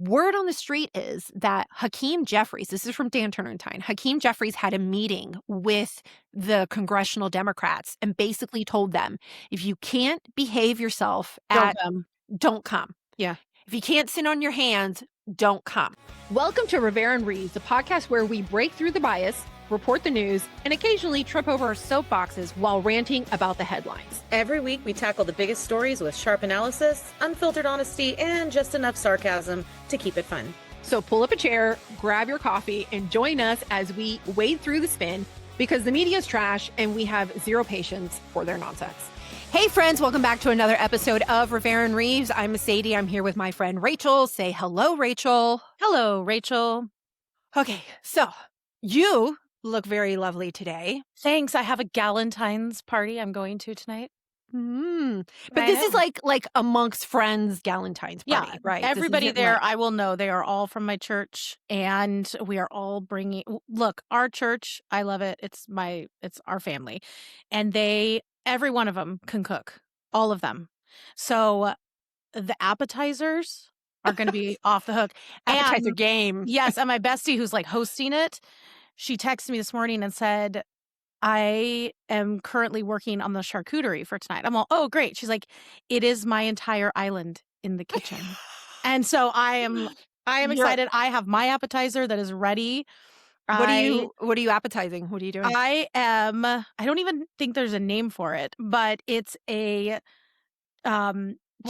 Word on the street is that Hakeem Jeffries, this is from Dan Turrentine, Hakeem Jeffries had a meeting with the congressional Democrats and basically told them, if you can't behave yourself don't come. Yeah. If you can't sit on your hands, don't come. Welcome to Rivera and Reeves, the podcast where we break through the bias, report the news, and occasionally trip over our soapboxes while ranting about the headlines. Every week, we tackle the biggest stories with sharp analysis, unfiltered honesty, and just enough sarcasm to keep it fun. So pull up a chair, grab your coffee, and join us as we wade through the spin because the media is trash and we have zero patience for their nonsense. Hey friends, welcome back to another episode of Rivera and Reeves. I'm Sadie. I'm here with my friend Rachel. Say hello, Rachel. Hello, Rachel. Okay, so you look very lovely today. Thanks. I have a Galentine's party I'm going to tonight. But this is like amongst friends Galentine's party, right? Everybody there, I will know. They are all from my church, and we are all bringing. Look, our church, I love it. It's our family, and every one of them can cook, all of them. So the appetizers are going to be off the hook. Appetizer game. Yes, and my bestie who's like hosting it, she texted me this morning and said, I am currently working on the charcuterie for tonight. I'm all, oh, great. She's like, it is my entire island in the kitchen. And so I am excited. I have my appetizer that is ready. What are you appetizing? What are you doing? I don't even think there's a name for it, but it's a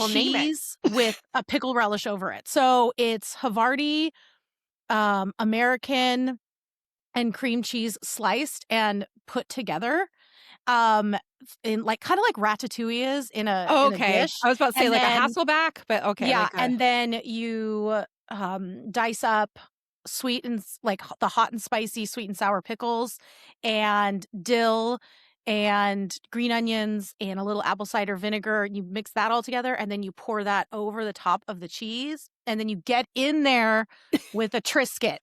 cheese with a pickle relish over it. So it's Havarti, American, and cream cheese sliced and put together in like kind of like ratatouille is in a dish. I was about to say like a Hasselback, but okay. Yeah, and then you dice up sweet and like the hot and spicy sweet and sour pickles and dill and green onions and a little apple cider vinegar. You mix that all together and then you pour that over the top of the cheese and then you get in there with a Triscuit.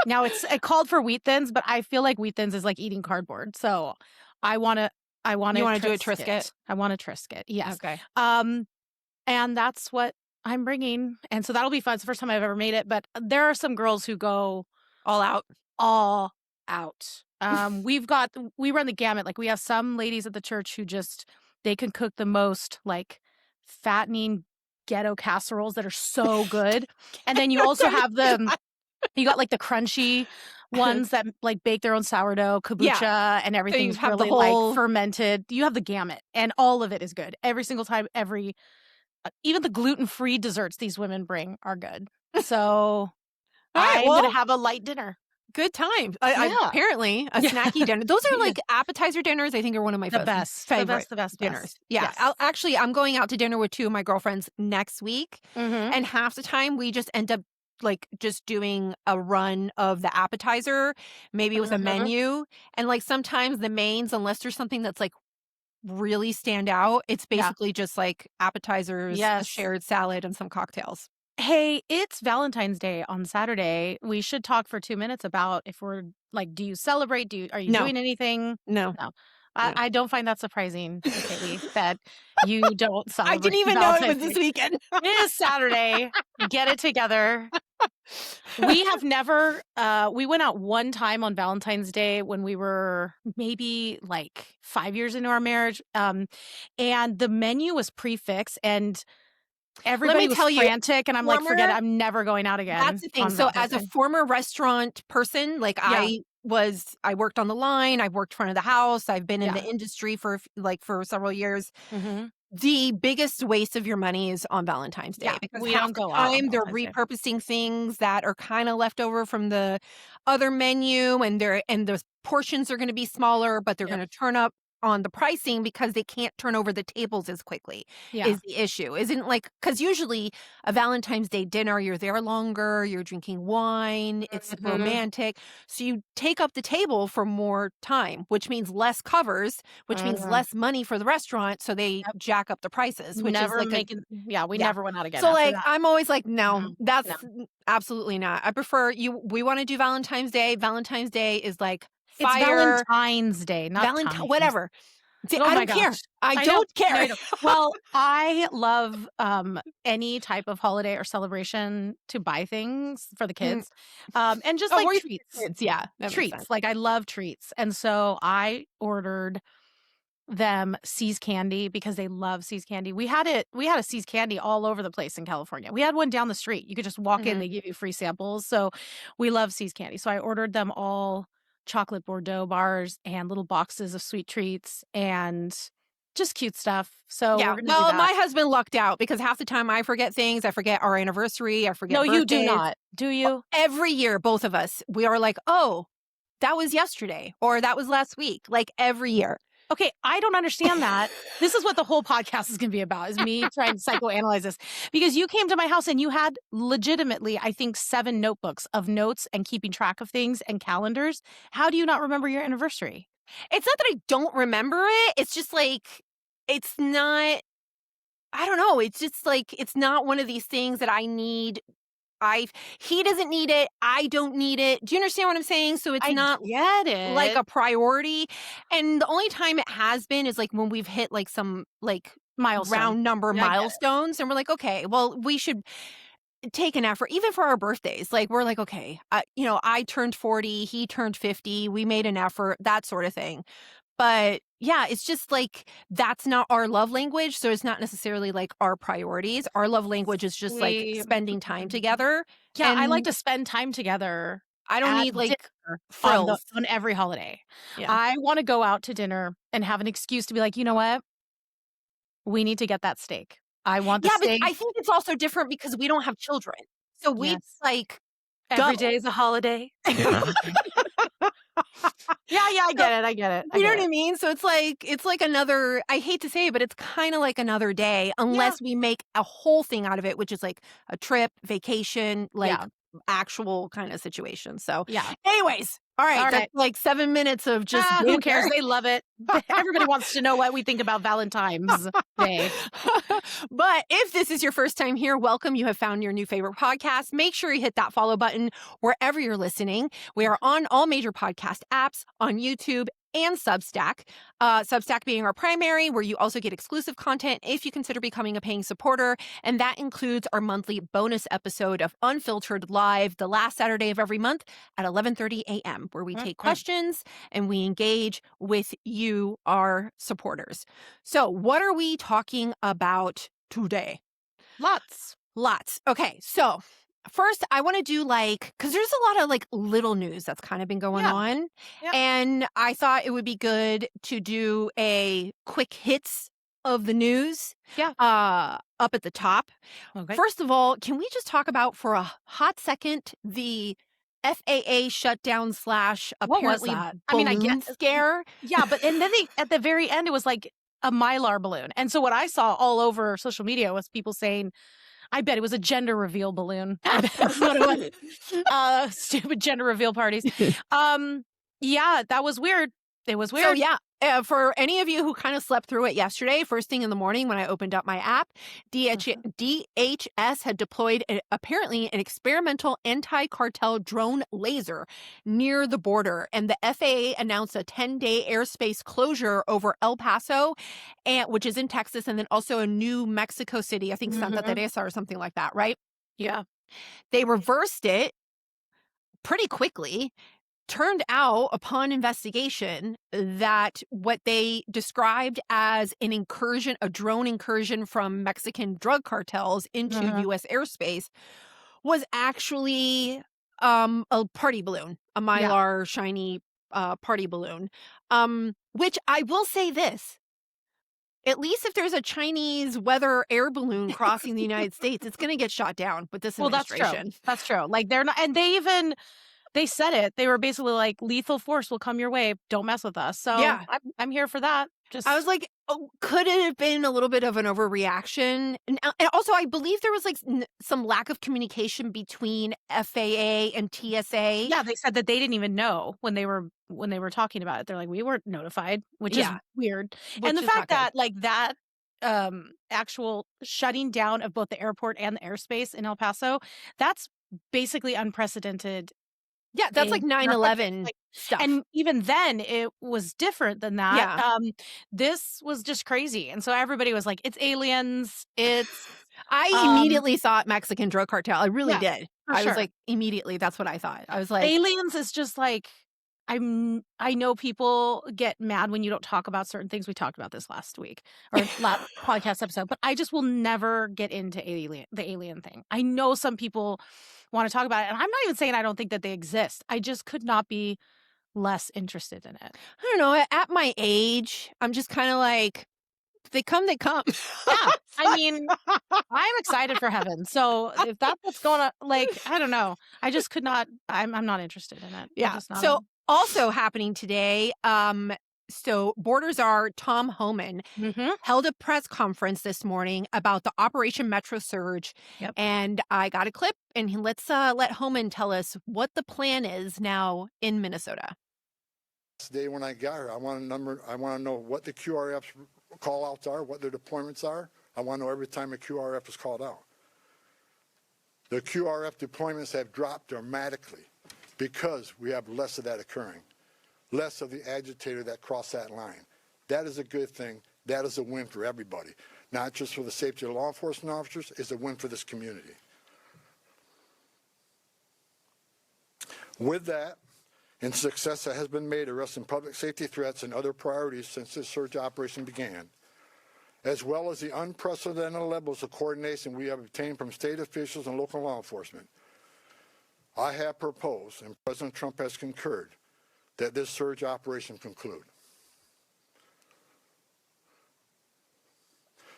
Now it called for wheat thins, but I feel like wheat thins is like eating cardboard. So I want to You want to do a Triscuit? I want a Triscuit. Yes. Okay. And that's what I'm bringing. And so that'll be fun. It's the first time I've ever made it, but there are some girls who go all out. We run the gamut. Like we have some ladies at the church who they can cook the most like fattening ghetto casseroles that are so good. And then you also have you got like the crunchy ones that like bake their own sourdough, kombucha, and everything's so really like fermented. You have the gamut, and all of it is good. Every single time, even the gluten-free desserts these women bring are good. So I'm going to have a light dinner. Good time. Apparently, a snacky dinner. Those are like appetizer dinners. I think are one of my favorite dinners. Yeah. Yes. I'm going out to dinner with two of my girlfriends next week. Mm-hmm. And half the time we just end up like just doing a run of the appetizer, maybe with a menu. And like sometimes the mains, unless there's something that's like really stand out, it's basically just like appetizers, a shared salad, and some cocktails. Hey, it's Valentine's Day on Saturday. We should talk for 2 minutes about if we're like, do you celebrate? Are you doing anything? No. I don't find that surprising, Katie, that you don't celebrate. I didn't even know it was this weekend. It is Saturday. Get it together. We have never, we went out one time on Valentine's Day when we were maybe like 5 years into our marriage. And the menu was prefixed and everybody was frantic. And I'm like, forget it. I'm never going out again. That's the thing. So as a former restaurant person, like I worked on the line. I've worked front of the house. I've been in the industry for several years. Mm-hmm. The biggest waste of your money is on Valentine's Day because we don't go out. They're repurposing things that are kind of left over from the other menu, and the portions are going to be smaller, but they're going to turn up on the pricing because they can't turn over the tables as quickly is the issue. Isn't like, because usually a Valentine's Day dinner, you're there longer, you're drinking wine, it's romantic. So you take up the table for more time, which means less covers, which means less money for the restaurant. So they jack up the prices, which never is like never went out again. So like, I'm always like, no, that's absolutely not. I prefer we want to do Valentine's Day. Valentine's Day is like fire. It's Valentine's Day, not whatever. See, Oh I my don't care. gosh. I know. don't No, care. you don't. Well, I love any type of holiday or celebration to buy things for the kids. And just like we're treats. kids. Yeah, that makes sense. Treats. Like I love treats. And so I ordered them See's candy because they love See's candy. We had a See's candy all over the place in California. We had one down the street. You could just walk in, they give you free samples. So we love See's candy. So I ordered them all chocolate Bordeaux bars and little boxes of sweet treats and just cute stuff. So Yeah. we're gonna do Well, that. my husband lucked out because half the time I forget things. I forget our anniversary. I forget No, you do birthdays. not. Do you? Every year, both of us, we are like, oh, that was yesterday or that was last week. Like every year. Okay, I don't understand that. This is what the whole podcast is going to be about, is me trying to psychoanalyze this. Because you came to my house and you had legitimately, I think, 7 notebooks of notes and keeping track of things and calendars. How do you not remember your anniversary? It's not that I don't remember it. It's just like, it's not, I don't know. It's just like, it's not one of these things that I need. He doesn't need it. I don't need it. Do you understand what I'm saying? So it's not get it. like a priority. And the only time it has been is like when we've hit like some like milestone. round number Yeah, I get it. milestones. And we're like, okay, well, we should take an effort, even for our birthdays. Like we're like, okay, I turned 40, he turned 50. We made an effort, that sort of thing. But yeah, it's just like that's not our love language. So it's not necessarily like our priorities. Our love language is just like spending time together. Yeah, I like And to spend time together. I don't at need like dinner frills. on every holiday. Yeah. I want to go out to dinner and have an excuse to be like, you know what? We need to get that steak. I want the Yeah, but steak. I think it's also different because we don't have children. So we Yes. like Every go. day is a holiday. Yeah, I get it. You know what I mean? So it's like another, I hate to say it, but it's kind of like another day unless we make a whole thing out of it, which is like a trip, vacation, like actual kind of situation. So yeah. anyways, all right, that's like 7 minutes of just Who cares? They love it. Everybody wants to know what we think about Valentine's Day. But if this is your first time here, welcome. You have found your new favorite podcast. Make sure you hit that follow button wherever you're listening. We are on all major podcast apps, on YouTube and Substack. Substack being our primary, where you also get exclusive content if you consider becoming a paying supporter. And that includes our monthly bonus episode of Unfiltered Live, the last Saturday of every month at 11:30 a.m., where we take questions and we engage with you, our supporters. So what are we talking about today? Lots. Okay, so first, I want to do because there's a lot of little news that's kind of been going on. Yeah. And I thought it would be good to do a quick hits of the news up at the top. Okay. First of all, can we just talk about for a hot second the FAA shutdown / What was apparently that? I mean, I balloon get scare. Yeah, but and then at the very end, it was like a Mylar balloon. And so what I saw all over social media was people saying, I bet it was a gender reveal balloon. That's what it was. Stupid gender reveal parties. Yeah, that was weird. It was weird. So yeah, for any of you who kind of slept through it yesterday, first thing in the morning when I opened up my app, DHS had deployed apparently an experimental anti-cartel drone laser near the border. And the FAA announced a 10-day airspace closure over El Paso, which is in Texas, and then also a New Mexico City, I think Santa Teresa or something like that, right? Yeah. They reversed it pretty quickly. Turned out upon investigation that what they described as a drone incursion from Mexican drug cartels into U.S. airspace was actually a party balloon, a Mylar shiny party balloon, which I will say this. At least if there's a Chinese weather air balloon crossing the United States, it's going to get shot down with this administration. That's true. Like they're not, and they said it. They were basically like, lethal force will come your way. Don't mess with us. So yeah, I'm here for that. I was like, could it have been a little bit of an overreaction? And also, I believe there was some lack of communication between FAA and TSA. Yeah, they said that they didn't even know when they were talking about it. They're like, we weren't notified, which is weird. And the fact that that actual shutting down of both the airport and the airspace in El Paso, that's basically unprecedented. Yeah, that's like 9/11 stuff. And even then, it was different than that. Yeah. This was just crazy. And so everybody was like, it's aliens. It's, I immediately thought Mexican drug cartel. I really yeah, did. for I was sure. like, immediately, that's what I thought. I was like, Aliens is just like, I know people get mad when you don't talk about certain things. We talked about this last week or last podcast episode, but I just will never get into the alien thing. I know some people want to talk about it, and I'm not even saying I don't think that they exist. I just could not be less interested in it. I don't know. At my age, I'm just kind of like, if they come, they come. Yeah. I mean, I'm excited for heaven. So if that's what's going on, like, I don't know. I just could not, I'm not interested in it. I'm Yeah. just not So also happening today, so Border Czar Tom Homan held a press conference this morning about the Operation Metro Surge. Yep. And I got a clip, and let's let Homan tell us what the plan is now in Minnesota. Today when I got here, I want to know what the QRF's call outs are, what their deployments are. I want to know every time a QRF is called out. The QRF deployments have dropped dramatically because we have less of that occurring, less of the agitator that cross that line. That is a good thing. That is a win for everybody, not just for the safety of law enforcement officers. It's a win for this community. With that, in success that has been made arresting public safety threats and other priorities since this surge operation began, as well as the unprecedented levels of coordination we have obtained from state officials and local law enforcement, I have proposed, and President Trump has concurred, that this surge operation conclude.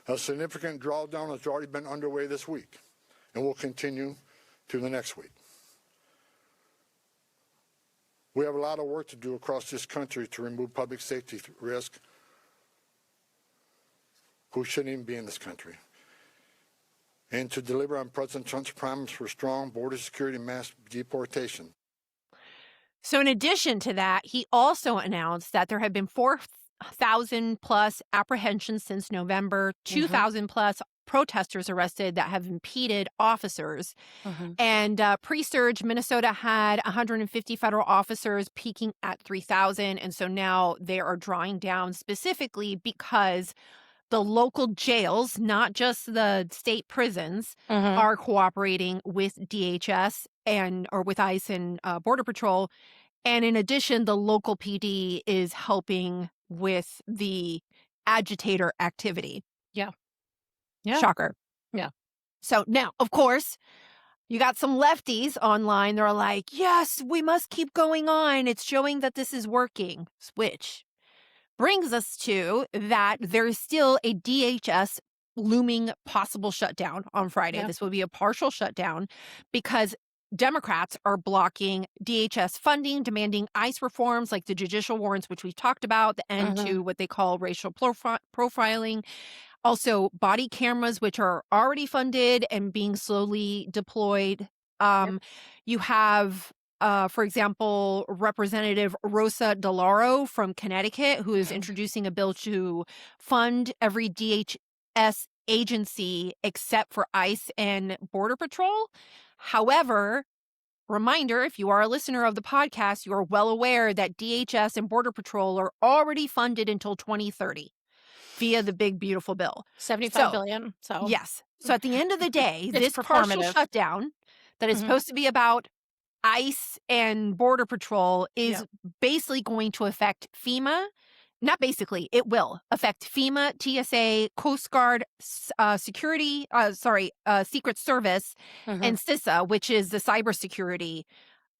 A significant drawdown has already been underway this week and will continue to the next week. We have a lot of work to do across this country to remove public safety risk who shouldn't even be in this country, and to deliver on President Trump's promise for strong border security and mass deportation. So in addition to that, he also announced that there have been 4,000 plus apprehensions since November, 2,000 plus protesters arrested that have impeded officers. And pre-surge, Minnesota had 150 federal officers peaking at 3,000. And so now they are drawing down specifically because the local jails, not just the state prisons, are cooperating with DHS or with ICE and Border Patrol. And in addition, the local PD is helping with the agitator activity. Yeah. Shocker. Yeah. So now, of course, you got some lefties online. They're like, yes, we must keep going on. It's showing that this is working. Which brings us to that there is still a DHS looming possible shutdown on Friday. Yeah. This will be a partial shutdown because Democrats are blocking DHS funding, demanding ICE reforms like the judicial warrants, which we talked about, the end to what they call racial profiling. Also, body cameras, which are already funded and being slowly deployed. You have, for example, Representative Rosa DeLauro from Connecticut, who is introducing a bill to fund every DHS agency except for ICE and Border Patrol. However, reminder, if you are a listener of the podcast, you are well aware that DHS and Border Patrol are already funded until 2030 via the big, beautiful bill. $75 billion. So yes. So at the end of the day, It's this partial performative. shutdown that is supposed to be about ICE and Border Patrol is basically going to affect FEMA. Not basically, it will affect FEMA, TSA, Coast Guard, Secret Service, and CISA, which is the cybersecurity,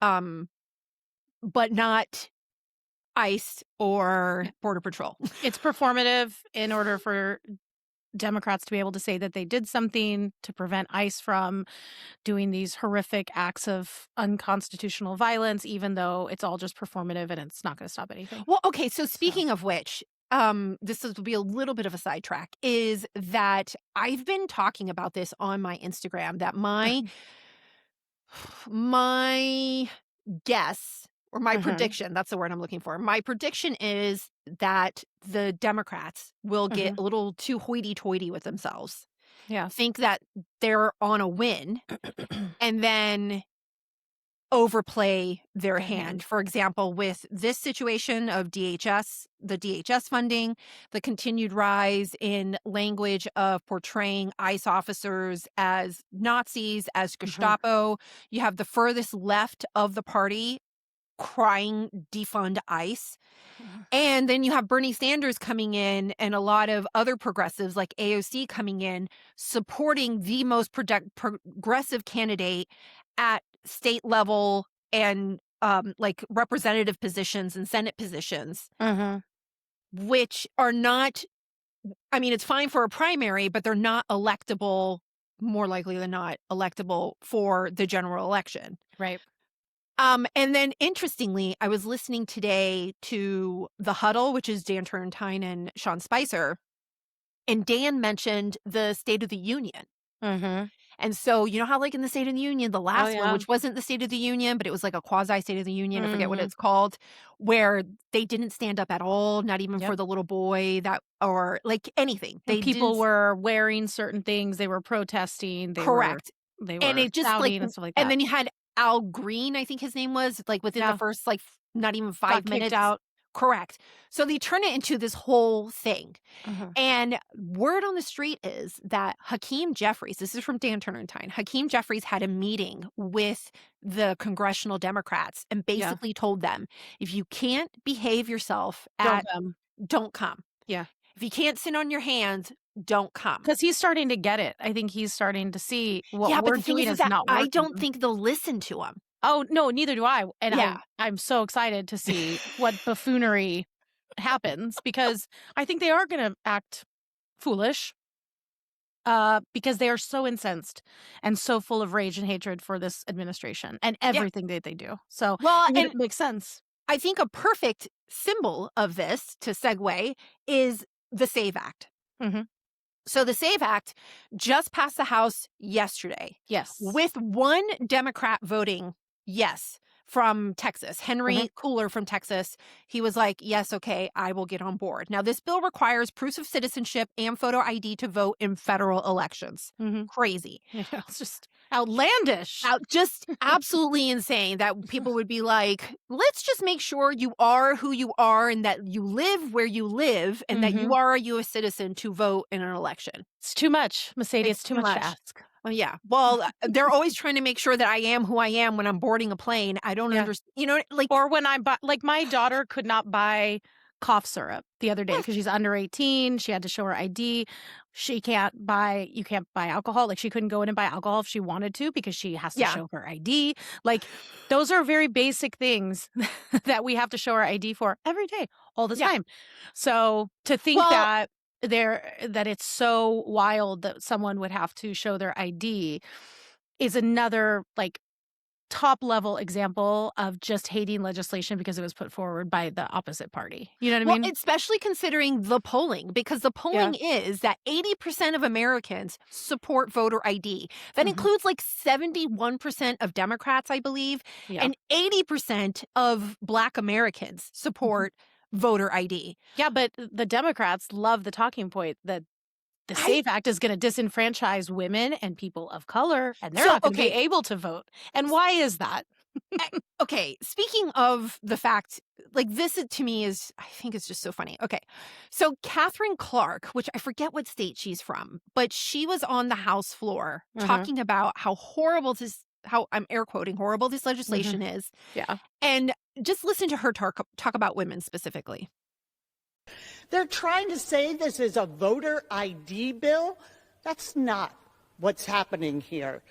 but not ICE or Border Patrol. It's performative in order for Democrats to be able to say that they did something to prevent ICE from doing these horrific acts of unconstitutional violence, even though it's all just performative and it's not going to stop anything. Well, okay, so speaking of which, this will be a little bit of a sidetrack, is that I've been talking about this on my Instagram, that my guess or my prediction, that's the word I'm looking for. My prediction is that the Democrats will get a little too hoity-toity with themselves. Yeah. Think that they're on a win and then overplay their hand. For example, with this situation of DHS, the DHS funding, the continued rise in language of portraying ICE officers as Nazis, as Gestapo, you have the furthest left of the party crying defund ICE. And then you have Bernie Sanders coming in and a lot of other progressives like AOC coming in supporting the most progressive candidate at state level and like representative positions and Senate positions, which are not, I mean, it's fine for a primary, but they're not electable, more likely than not electable for the general election. Right. And then interestingly, I was listening today to The Huddle, which is Dan Turrentine and Sean Spicer, and Dan mentioned the State of the Union. And so, you know how like in the State of the Union, the last one, which wasn't the State of the Union, but it was like a quasi State of the Union, I forget what it's called, where they didn't stand up at all, not even for the little boy that, or like anything. People were wearing certain things. They were protesting. They Correct. They were And it just shouting like, and stuff like that. and then you had Al Green, I think his name was, like within the first like not even 5 Got minutes. kicked out. Correct. So they turn it into this whole thing. And word on the street is that Hakeem Jeffries, this is from Dan Turrentine, Hakeem Jeffries had a meeting with the congressional Democrats and basically told them, if you can't behave yourself don't come. Yeah. If you can't sit on your hands, don't come. Because he's starting to get it. I think he's starting to see what but we're the thing doing is is that not working. I don't think they'll listen to him. Oh, no, neither do I. And Yeah. I'm so excited to see what buffoonery happens, because I think they are going to act foolish because they are so incensed and so full of rage and hatred for this administration and everything that they do. So and it makes sense. I think a perfect symbol of this, to segue, is the SAVE Act. So the SAVE Act just passed the House yesterday. Yes. With one Democrat voting yes from Texas, Henry Cooler from Texas. He was like, yes, okay, I will get on board. Now, this bill requires proofs of citizenship and photo ID to vote in federal elections. Crazy. Yeah, it's just outlandish. Just absolutely insane that people would be like, let's just make sure you are who you are and that you live where you live and that you are a U.S. citizen to vote in an election. It's too much, Mercedes. It's too much to ask. Yeah. Well, they're always trying to make sure that I am who I am when I'm boarding a plane. I don't understand, you know, like. Or when I buy, like my daughter could not buy cough syrup the other day because she's under 18. She had to show her ID. You can't buy alcohol. Like she couldn't go in and buy alcohol if she wanted to because she has to show her ID. Like those are very basic things that we have to show our ID for every day, all the time. So to think that it's so wild that someone would have to show their ID is another like top level example of just hating legislation because it was put forward by the opposite party. You know what I mean? Especially considering the polling, because the polling is that 80% of Americans support voter ID. That includes like 71% of Democrats, I believe, and 80% of Black Americans support voter ID. Yeah, but the Democrats love the talking point that the SAVE Act is going to disenfranchise women and people of color, and they're not going to be able to vote. And why is that? Okay, speaking of the fact, like this to me is, I think it's just so funny. Okay, so Katherine Clark, which I forget what state she's from, but she was on the House floor talking about how horrible this, how I'm air quoting, horrible this legislation is. Yeah. And just listen to her talk about women specifically. They're trying to say this is a voter ID bill. That's not what's happening here.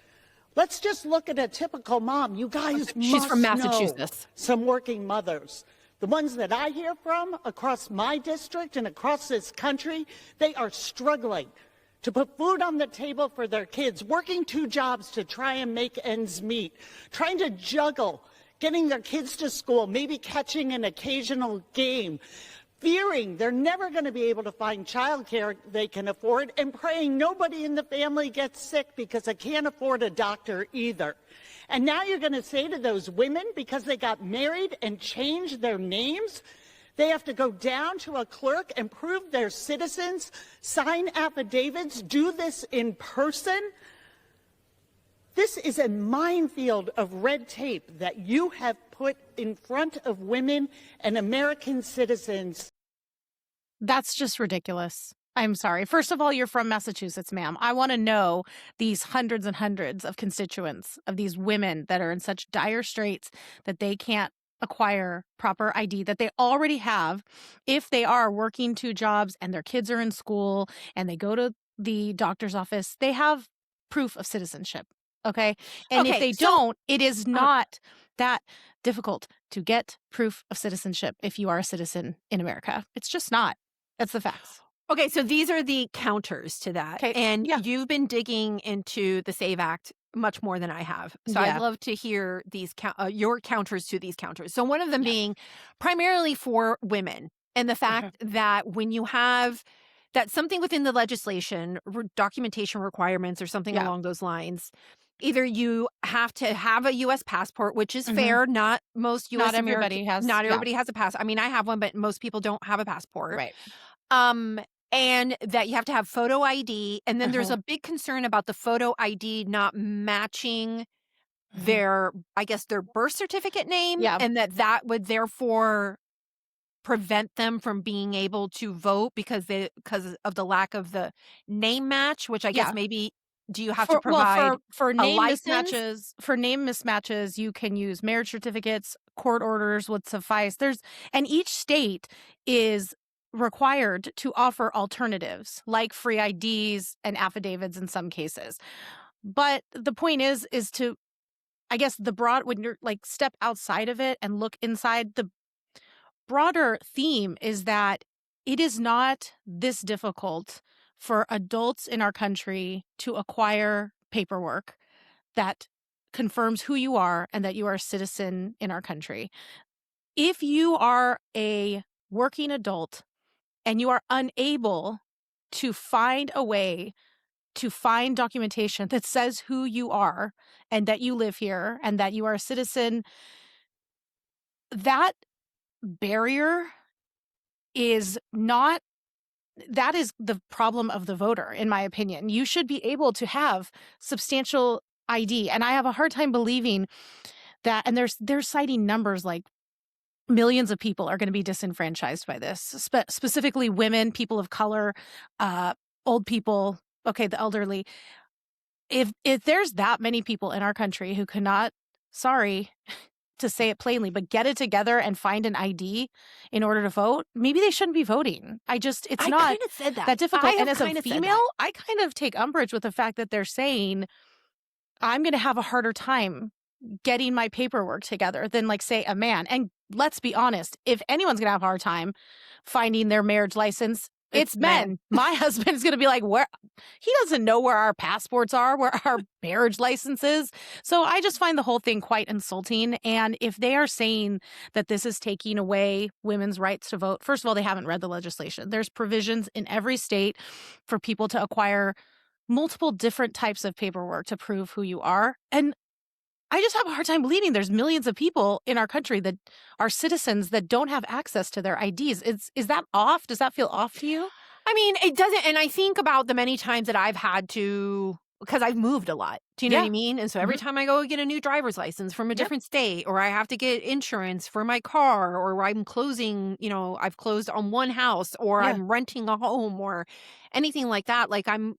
Let's just look at a typical mom. You guys She's from must Massachusetts. know some working mothers. The ones that I hear from across my district and across this country, they are struggling to put food on the table for their kids, working 2 jobs to try and make ends meet, trying to juggle getting their kids to school, maybe catching an occasional game, fearing they're never going to be able to find childcare they can afford, and praying nobody in the family gets sick because they can't afford a doctor either. And now you're going to say to those women, because they got married and changed their names, they have to go down to a clerk and prove they're citizens, sign affidavits, do this in person? This is a minefield of red tape that you have put in front of women and American citizens. That's just ridiculous. I'm sorry. First of all, you're from Massachusetts, ma'am. I want to know these hundreds and hundreds of constituents of these women that are in such dire straits that they can't acquire proper ID that they already have if they are working 2 jobs and their kids are in school and they go to the doctor's office. They have proof of citizenship. Okay. And if Okay, they so- don't, it is not that difficult to get proof of citizenship if you are a citizen in America. It's just not. That's the facts. Okay, so these are the counters to that. 'Kay, And yeah. you've been digging into the SAVE Act much more than I have. So Yeah. I'd love to hear these your counters to these counters. So one of them being primarily for women, and the fact that when you have that something within the legislation, documentation requirements or something Yeah. along those lines, either you have to have a U.S. passport, which is fair. Not most U.S. Not everybody has. Not yeah. everybody has a pass. I mean, I have one, but most people don't have a passport. Right. And that you have to have photo ID. And then there's Uh-huh. a big concern about the photo ID not matching their, I guess, their birth certificate name. Yeah. And that would therefore prevent them from being able to vote because of the lack of the name match, which I guess Yeah. maybe do you have to provide Well, for name license? mismatches, you can use marriage certificates, court orders would suffice. And each state is required to offer alternatives like free IDs and affidavits in some cases. But the point is to, I guess, when you're like step outside of it and look inside, the broader theme is that it is not this difficult for adults in our country to acquire paperwork that confirms who you are and that you are a citizen in our country. If you are a working adult and you are unable to find a way to find documentation that says who you are and that you live here and that you are a citizen, that barrier is not, that is the problem of the voter, in my opinion. You should be able to have substantial ID. And I have a hard time believing that, and they're citing numbers like millions of people are going to be disenfranchised by this, specifically women, people of color, old people, the elderly. If there's that many people in our country who cannot, sorry to say it plainly, but get it together and find an ID in order to vote, maybe they shouldn't be voting. I not kind of said that difficult. And as a kinda said female, that. I kind of take umbrage with the fact that they're saying I'm going to have a harder time getting my paperwork together than, like, say, a man. And let's be honest, if anyone's going to have a hard time finding their marriage license, it's men. My husband is going to be like, where? He doesn't know where our passports are, where our marriage license is. So I just find the whole thing quite insulting. And if they are saying that this is taking away women's rights to vote, first of all, they haven't read the legislation. There's provisions in every state for people to acquire multiple different types of paperwork to prove who you are. And I just have a hard time believing there's millions of people in our country that are citizens that don't have access to their IDs. Is that off? Does that feel off to you? I mean, it doesn't. And I think about the many times that I've had to, because I've moved a lot. Do you know what I mean? And so every time I go get a new driver's license from a different state, or I have to get insurance for my car, or I'm closing, I've closed on one house, or I'm renting a home, or anything like that. Like, I'm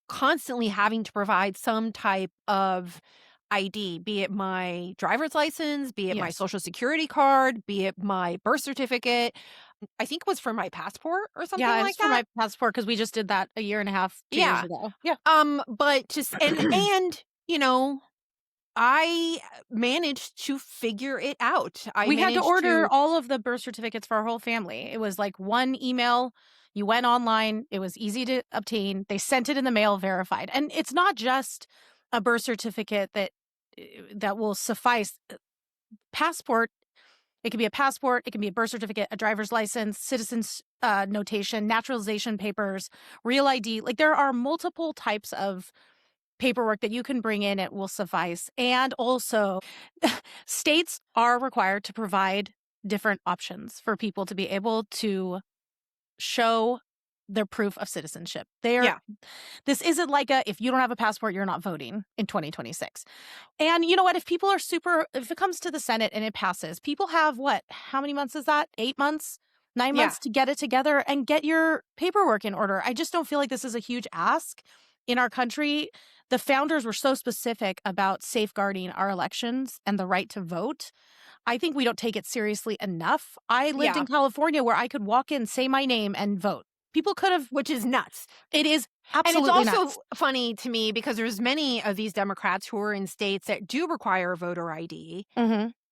constantly having to provide some type of ID, be it my driver's license, be it my social security card, be it my birth certificate. I think it was for my passport or something like that. For my passport, because we just did that a year and a half, 2 years ago. Yeah. But just and I managed to figure it out. We had to order all of the birth certificates for our whole family. It was like one email. You went online. It was easy to obtain. They sent it in the mail, verified. And it's not just a birth certificate that will suffice. Passport, it can be a passport, it can be a birth certificate, a driver's license, citizen's notation, naturalization papers, real ID. Like, there are multiple types of paperwork that you can bring in. It will suffice. And also, states are required to provide different options for people to be able to show their proof of citizenship. This isn't like if you don't have a passport, you're not voting in 2026. And you know what? If it comes to the Senate and it passes, people have how many months is that? 8 months? 9 months to get it together and get your paperwork in order. I just don't feel like this is a huge ask in our country. The founders were so specific about safeguarding our elections and the right to vote. I think we don't take it seriously enough. I lived in California where I could walk in, say my name, and vote. People could have, which is nuts. It is absolutely and it's also nuts. funny to me because there's many of these Democrats who are in states that do require voter ID,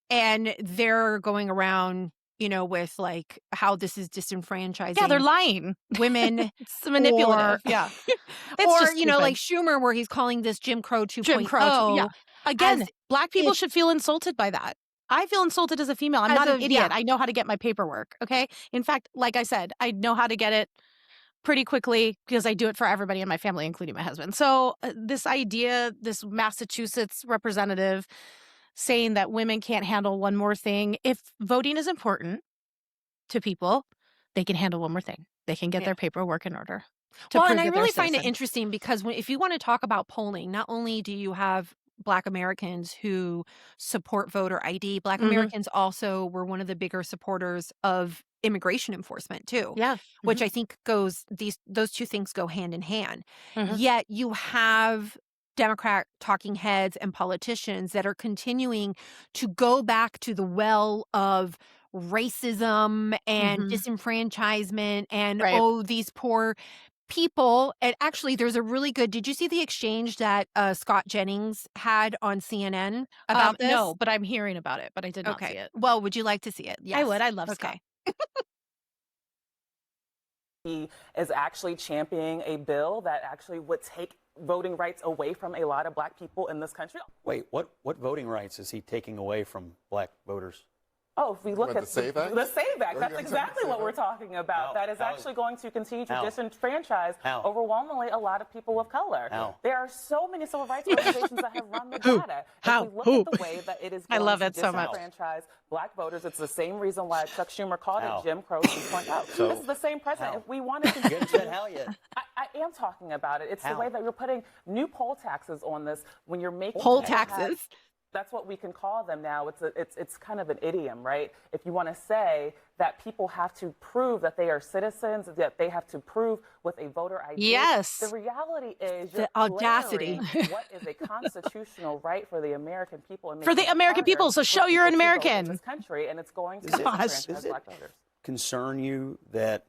and they're going around, with like how this is disenfranchising. Yeah, they're lying. Women. It's manipulative. It's or like Schumer, where he's calling this Jim Crow 2.0. Jim Crow. Again, Black people should feel insulted by that. I feel insulted as a female. I'm not an idiot. I know how to get my paperwork. Okay. In fact, like I said, I know how to get it pretty quickly because I do it for everybody in my family, including my husband. So this idea, this Massachusetts representative saying that women can't handle one more thing. If voting is important to people, they can handle one more thing. They can get their paperwork in order. Well, and I really find it interesting because if you want to talk about polling, not only do you have Black Americans who support voter ID, Black Americans also were one of the bigger supporters of immigration enforcement too. Yeah. Which I think those two things go hand in hand. Yet you have Democrat talking heads and politicians that are continuing to go back to the well of racism and disenfranchisement and these poor people. And actually, there's a really good. Did you see the exchange that Scott Jennings had on CNN about this? No, but I'm hearing about it, but I did not see it. Well, would you like to see it? Yes. I would. I love Scott. He is actually championing a bill that actually would take voting rights away from a lot of Black people in this country. Wait, what voting rights is he taking away from Black voters? Oh, if we look at the SAVE Act? The SAVE Act, that's exactly what we're talking about. That is actually going to continue to disenfranchise overwhelmingly a lot of people of color. There are so many civil rights organizations that have run the data. If we look at the way that it is going to disenfranchise Black voters, it's the same reason why Chuck Schumer called it Jim Crow 2.0. This is the same president. If we wanted to... You haven't said how yet. I am talking about it. It's the way that you're putting new poll taxes on this when you're making... Poll taxes? That's what we can call them now. It's kind of an idiom, right? If you want to say that people have to prove that they are citizens, that they have to prove with a voter ID. Yes. The reality is you're the audacity. what is a constitutional right for the American people. And for the American people, so show you're an American. In this country, and it's going to disenfranchise Black voters. Concern you that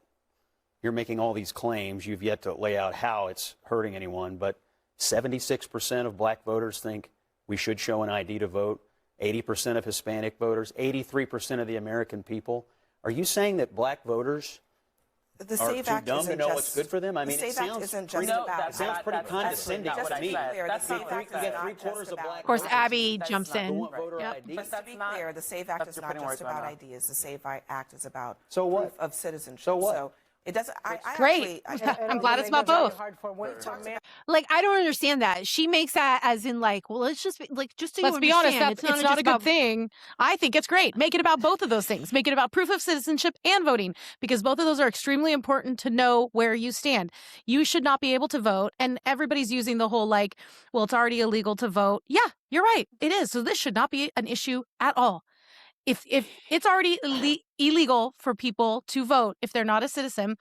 you're making all these claims? You've yet to lay out how it's hurting anyone, but 76% of Black voters think we should show an ID to vote. 80% of Hispanic voters, 83% of the American people. Are you saying that Black voters are too dumb to know what's good for them? I mean, it sounds pretty condescending to me. Of course, Abby jumps in. But to be clear, the SAVE Act is not just about ideas. The SAVE Act is about proof of citizenship. So what? It doesn't. Great. I'm glad it's about both. Like, I don't understand that. She makes that as in like, well, let's just so let's be honest, it's not a good about... thing. I think it's great. Make it about both of those things. Make it about proof of citizenship and voting, because both of those are extremely important to know where you stand. You should not be able to vote, and everybody's using the whole like, well, it's already illegal to vote. Yeah, you're right. It is. So this should not be an issue at all. If it's already illegal for people to vote if they're not a citizen,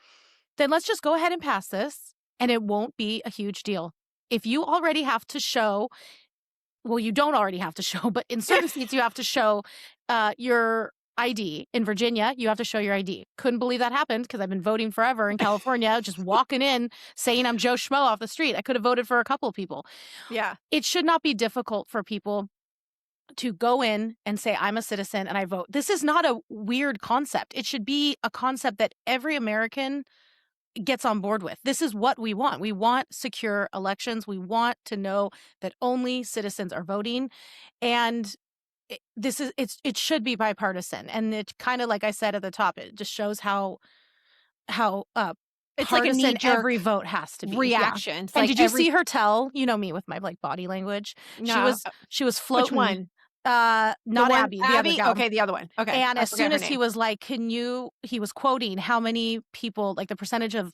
then let's just go ahead and pass this, and it won't be a huge deal. If you already have to show, well, you don't already have to show, but in certain states you have to show your ID. In Virginia, you have to show your ID. Couldn't believe that happened because I've been voting forever in California, just walking in saying I'm Joe Schmo off the street. I could have voted for a couple of people. Yeah. It should not be difficult for people to go in and say, I'm a citizen and I vote. This is not a weird concept. It should be a concept that every American gets on board with. This is what we want. We want secure elections. We want to know that only citizens are voting. And it should be bipartisan. And it kind of, like I said at the top, it just shows how it's like a knee-jerk every vote has to be reaction. Yeah. And did you see her tell? You know me with my like body language. No. She was floating. Which one? Not one, Abby, the other gal. Okay, the other one. Okay. And I as forget soon her as he name. was like, he was quoting how many people, like the percentage of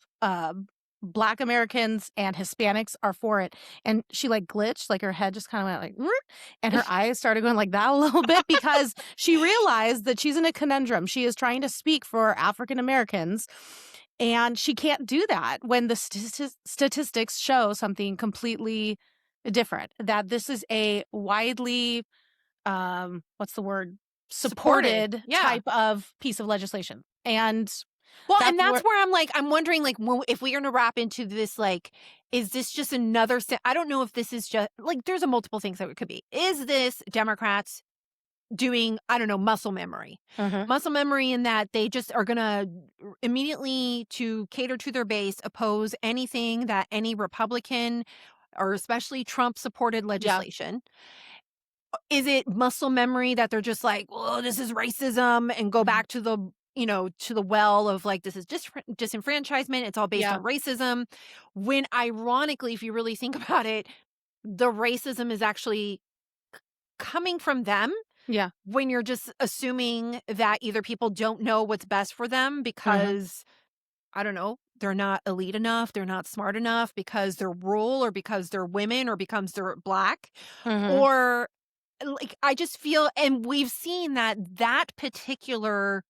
Black Americans and Hispanics are for it. And she like glitched, like her head just kind of went like, "Root," and her eyes started going like that a little bit because she realized that she's in a conundrum. She is trying to speak for African Americans. And she can't do that when the statistics show something completely different, that this is a widely, what's the word? Supported Yeah. type of piece of legislation. And well, and that's where I'm like, I'm wondering, like, if we're going to wrap into this, like, is this just another, I don't know if this is just, like, there's a multiple things that it could be. Is this Democrats doing, I don't know, muscle memory? Muscle memory in that they just are going to immediately, to cater to their base, oppose anything that any Republican or especially Trump-supported legislation. Is it muscle memory that they're just like, well, this is racism, and go back to the, to the well of like, this is disenfranchisement. It's all based on racism. When ironically, if you really think about it, the racism is actually coming from them. Yeah. When you're just assuming that either people don't know what's best for them because, I don't know, they're not elite enough, they're not smart enough, because they're rural, or because they're women, or because they're Black, or like, I just feel, and we've seen that particular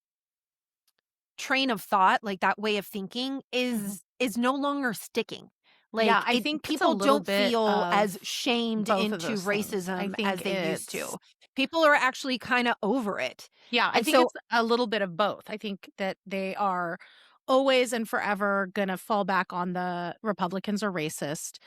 train of thought, like that way of thinking is no longer sticking. Like, I think people don't feel as shamed into racism as they used to. People are actually kind of over it. Yeah, I think it's a little bit of both. I think that they are always and forever going to fall back on the Republicans are racist.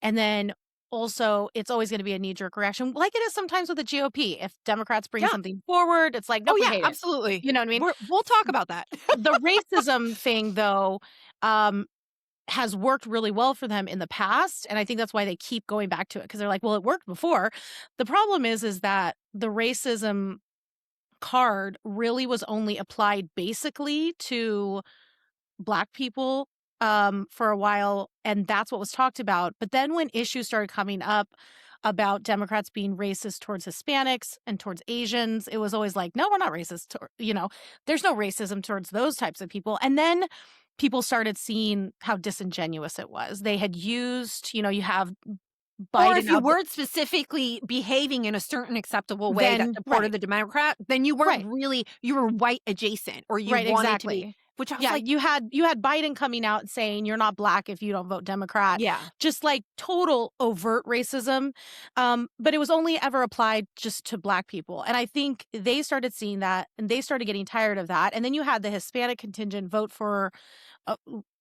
And then also, it's always going to be a knee-jerk reaction, like it is sometimes with the GOP. If Democrats bring something forward, it's like, no, we hate absolutely. it. You know what I mean? We'll talk about that. The racism thing, though, has worked really well for them in the past. And I think that's why they keep going back to it, because they're like, well, it worked before. The problem is that the racism card really was only applied basically to Black people for a while, and that's what was talked about. But then when issues started coming up about Democrats being racist towards Hispanics and towards Asians, it was always like, no, we're not racist. There's no racism towards those types of people. And then people started seeing how disingenuous it was. They had used, you have Biden, or if you weren't specifically behaving in a certain acceptable way that supported the Democrat, then you weren't really, you were white adjacent, or you wanted to be. Which I was like, you had Biden coming out saying you're not Black if you don't vote Democrat. Yeah. Just like total overt racism. But it was only ever applied just to Black people. And I think they started seeing that, and they started getting tired of that. And then you had the Hispanic contingent vote for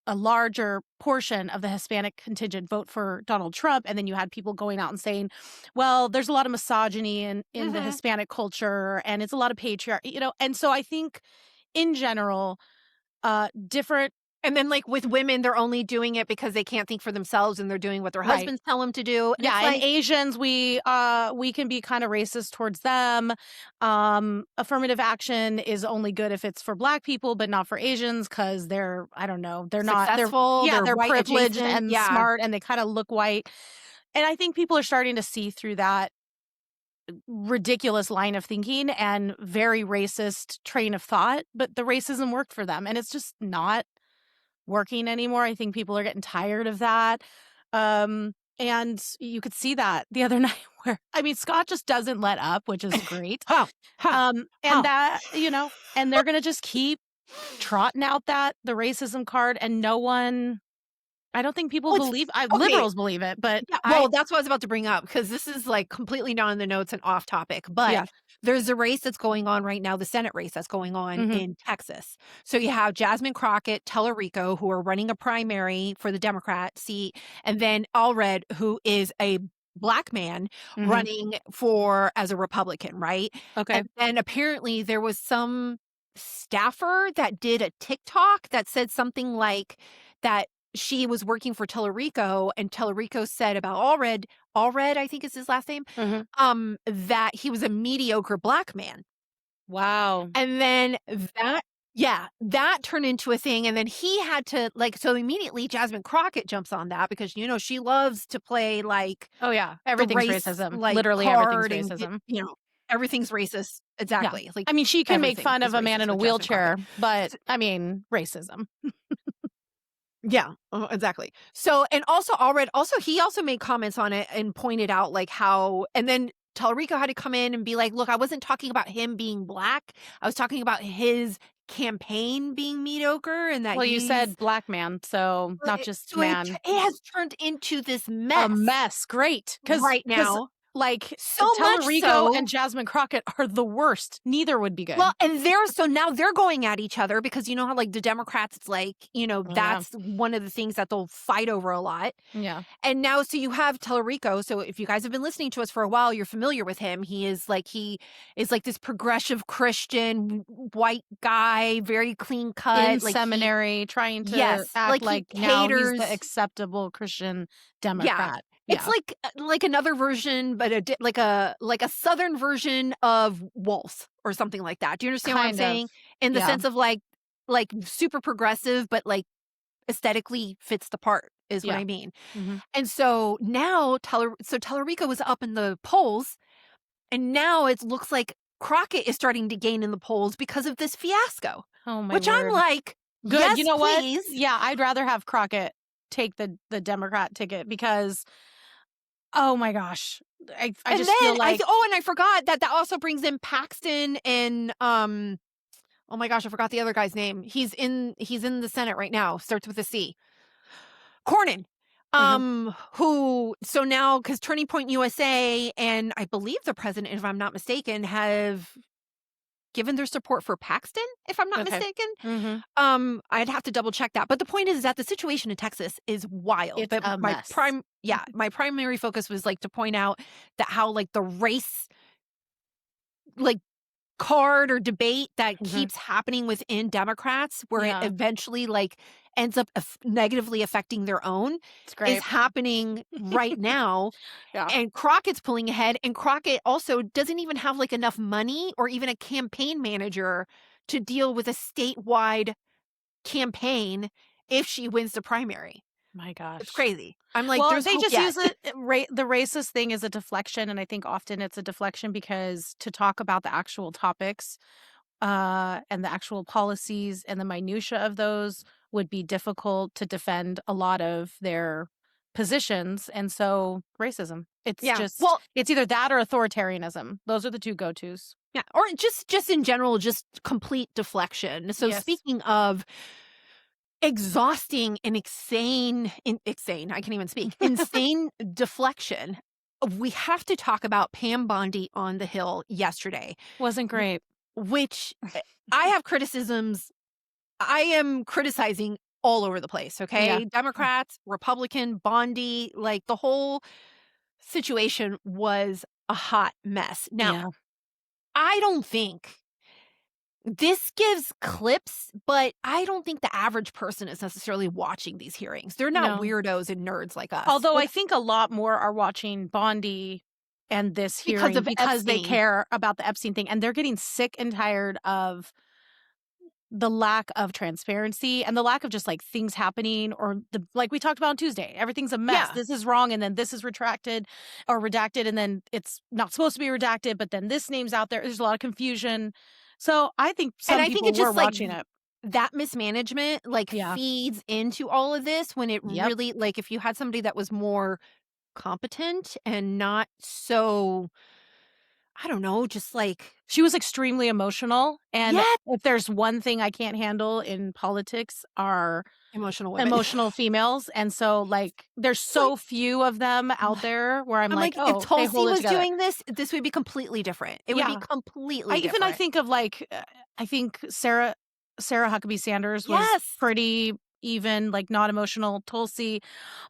a larger portion of the Hispanic contingent vote for Donald Trump. And then you had people going out and saying, well, there's a lot of misogyny in the Hispanic culture, and it's a lot of patriarchy, And so I think in general, different. And then, like, with women, they're only doing it because they can't think for themselves, and they're doing what their husbands tell them to do. And yeah, and Asians, we can be kind of racist towards them. Affirmative action is only good if it's for Black people, but not for Asians, because they're, I don't know, they're successful, not, they're white privileged adjacent, and smart, and they kind of look white. And I think people are starting to see through that ridiculous line of thinking and very racist train of thought, but the racism worked for them, and it's just not working anymore. I think people are getting tired of that. And you could see that the other night where, Scott just doesn't let up, which is great. And that, and they're going to just keep trotting out the racism card, and no one, I don't think people believe, liberals believe it, but that's what I was about to bring up, because this is like completely not in the notes and off topic, but there's a race that's going on right now, the Senate race that's going on in Texas. So you have Jasmine Crockett, Tellerico, who are running a primary for the Democrat seat, and then Allred, who is a Black man running as a Republican, right? Okay. And then apparently there was some staffer that did a TikTok that said something like that she was working for Tellerico, and Tellerico said about Allred, I think is his last name, that he was a mediocre Black man. Wow. And then that turned into a thing. And then he had to, so immediately Jasmine Crockett jumps on that, because, she loves to play everything's racism. Literally everything's racism. everything's racist. Exactly. Yeah. Like, I mean, she can make fun of a man in a with Jasmine wheelchair, Crockett. but I mean, racism. Yeah, exactly. So, and also he also made comments on it and pointed out like how, and then Tallarico had to come in and be like, look, I wasn't talking about him being black. I was talking about his campaign being mediocre and that Well, you said black man, so not just so man. It has turned into this mess. A mess. Great. Right now. Like, so much Tallarico so, and Jasmine Crockett are the worst. Neither would be good. Well, and now they're going at each other because you know how like the Democrats, it's like, you know, that's one of the things that they'll fight over a lot. Yeah. And now, so you have Tallarico. So if you guys have been listening to us for a while, you're familiar with him. He is like this progressive Christian white guy, very clean cut. In like seminary, trying to act like now he's the acceptable Christian Democrat. Yeah. It's like another version, but like a Southern version of Wolf or something like that. Do you understand what I'm saying? In the sense of like super progressive, but like aesthetically fits the part is what I mean. Mm-hmm. And so now Tallarico was up in the polls, and now it looks like Crockett is starting to gain in the polls because of this fiasco. Oh my Which word. I'm like, good. Yes, you know please. What? Yeah, I'd rather have Crockett take the Democrat ticket because, oh my gosh, I just feel like and I forgot that also brings in Paxton and oh my gosh, I forgot the other guy's name. He's in the Senate right now. Starts with a C. Cornyn. Who so now because Turning Point USA and I believe the president, if I'm not mistaken, have given their support for Paxton, if I'm not mistaken. I'd have to double check that. But the point is that the situation in Texas is wild. It's but a my mess. my primary focus was like to point out that how like the race like card or debate that keeps happening within Democrats where it eventually like ends up negatively affecting their own is happening right now. And Crockett's pulling ahead, and Crockett also doesn't even have like enough money or even a campaign manager to deal with a statewide campaign if she wins the primary. My gosh. It's crazy. I'm like, well, there's they hope just yet. use the racist thing as a deflection, and I think often it's a deflection because to talk about the actual topics and the actual policies and the minutia of those would be difficult to defend a lot of their positions, and so racism. It's just it's either that or authoritarianism. Those are the two go-tos. Yeah, or just in general, just complete deflection. So speaking of exhausting and insane, I can't even speak, insane deflection, we have to talk about Pam Bondi on the Hill yesterday. Wasn't great. Which I have criticisms. I am criticizing all over the place, okay? Yeah. Democrats, Republican, Bondi, like the whole situation was a hot mess. Now, I don't think this gives clips, but I don't think the average person is necessarily watching these hearings. They're not weirdos and nerds like us. Although I think a lot more are watching Bondi and this hearing because they care about the Epstein thing, and they're getting sick and tired of the lack of transparency and the lack of just like things happening or like we talked about on Tuesday. Everything's a mess. This is wrong, and then this is retracted or redacted, and then it's not supposed to be redacted, but then this name's out there. There's a lot of confusion. So I think people were watching it. That mismanagement feeds into all of this when it really like if you had somebody that was more competent and not so, I don't know, just like she was extremely emotional. And if there's one thing I can't handle in politics are emotional women. Emotional females. And so like there's so few of them out there where I'm like, oh, if Tulsi was doing this would be completely different. It would be completely different. I think of like I think Sarah Huckabee Sanders was pretty even, like not emotional. Tulsi,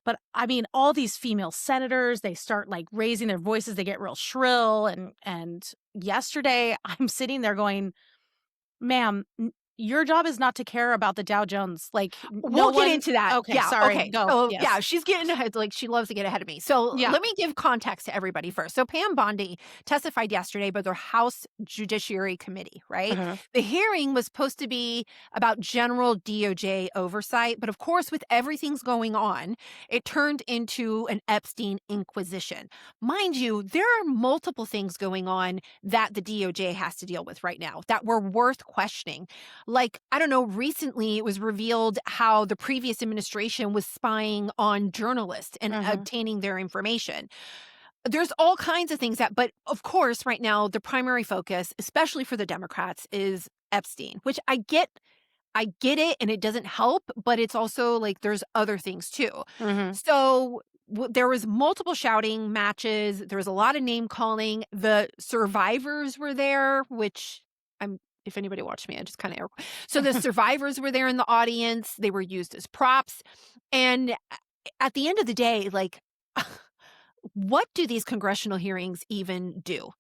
but I mean all these female senators, they start like raising their voices, they get real shrill, and yesterday I'm sitting there going, ma'am, your job is not to care about the Dow Jones. Like, we'll get into that. Okay, yeah, sorry. Okay. Go. So, yes. yeah, she's getting ahead. Like, she loves to get ahead of me. So let me give context to everybody first. So Pam Bondi testified yesterday by the House Judiciary Committee, right? The hearing was supposed to be about general DOJ oversight. But of course, with everything's going on, it turned into an Epstein inquisition. Mind you, there are multiple things going on that the DOJ has to deal with right now that were worth questioning. Like, I don't know, recently it was revealed how the previous administration was spying on journalists and obtaining their information. There's all kinds of things but of course, right now, the primary focus, especially for the Democrats, is Epstein, which I get it and it doesn't help, but it's also like there's other things too. So there was multiple shouting matches. There was a lot of name calling. The survivors were there, which if anybody watched me, I just kind of so the survivors were there in the audience. They were used as props. And at the end of the day, like, what do these congressional hearings even do?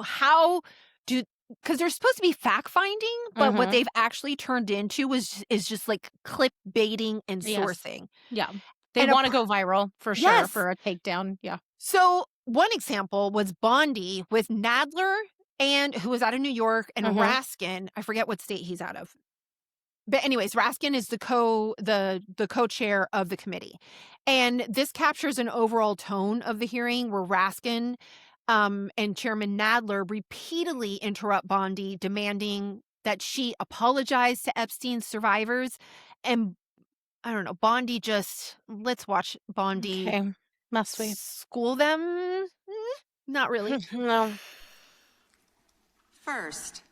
How do, because they're supposed to be fact finding, but what they've actually turned into is just like clip baiting and sourcing. Yeah. They want to go viral for sure for a takedown. Yeah. So one example was Bondi with Nadler, and who was out of New York, and Raskin. I forget what state he's out of. But anyways, Raskin is the co-chair of the committee. And this captures an overall tone of the hearing where Raskin and Chairman Nadler repeatedly interrupt Bondi, demanding that she apologize to Epstein's survivors. And I don't know, Bondi let's watch Bondi Must we school them? Not really. No. First,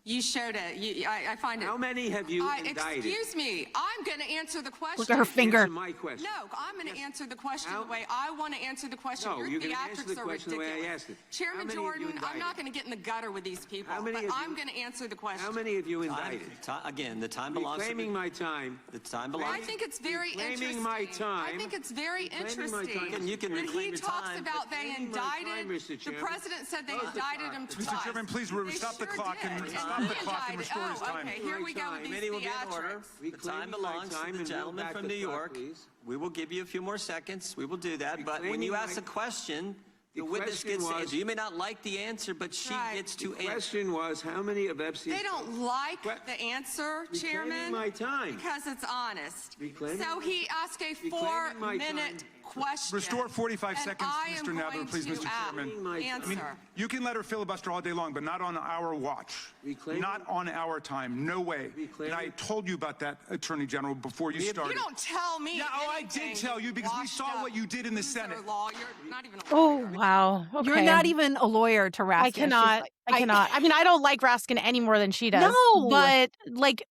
you showed it. I find it. How many have you indicted? Excuse me. I'm going to answer the question. Look at her finger. Answer my question. No, I'm going to answer the question the way I want to answer the question. No, Your you're going to answer the theatrics are question the ridiculous. way I asked it. Chairman Jordan, I'm not going to get in the gutter with these people, but I'm going to answer the question. How many have you indicted? Again, the time belongs to Reclaiming my time. The time belongs. I think it's very interesting. My time. I think it's very interesting. And you can when reclaim he your talks time. about they indicted, the president said they indicted him twice. Mr. Chairman, please stop the clock and restore his time. Okay, here we go with these Committee will be in order. The time belongs to the gentleman from New York. We will give you a few more seconds. We will do that. But when you ask a question, the witness gets to answer. You may not like the answer, but she gets to answer. The question was, how many of Epstein's... They don't like the answer, Chairman, my time. because it's honest. So he asked a 4-minute question. Restore 45 seconds, Mr. Nadler, please, Mr. Chairman. Answer. You can let her filibuster all day long, but not on our watch. Not on our time. No way. And I told you about that, Attorney General, before you started. You don't tell me. Yeah, I did tell you because we saw what you did in the Senate. Wow. Okay. You're not even a lawyer to Raskin. I cannot. I cannot. I mean, I don't like Raskin any more than she does. No. But, like,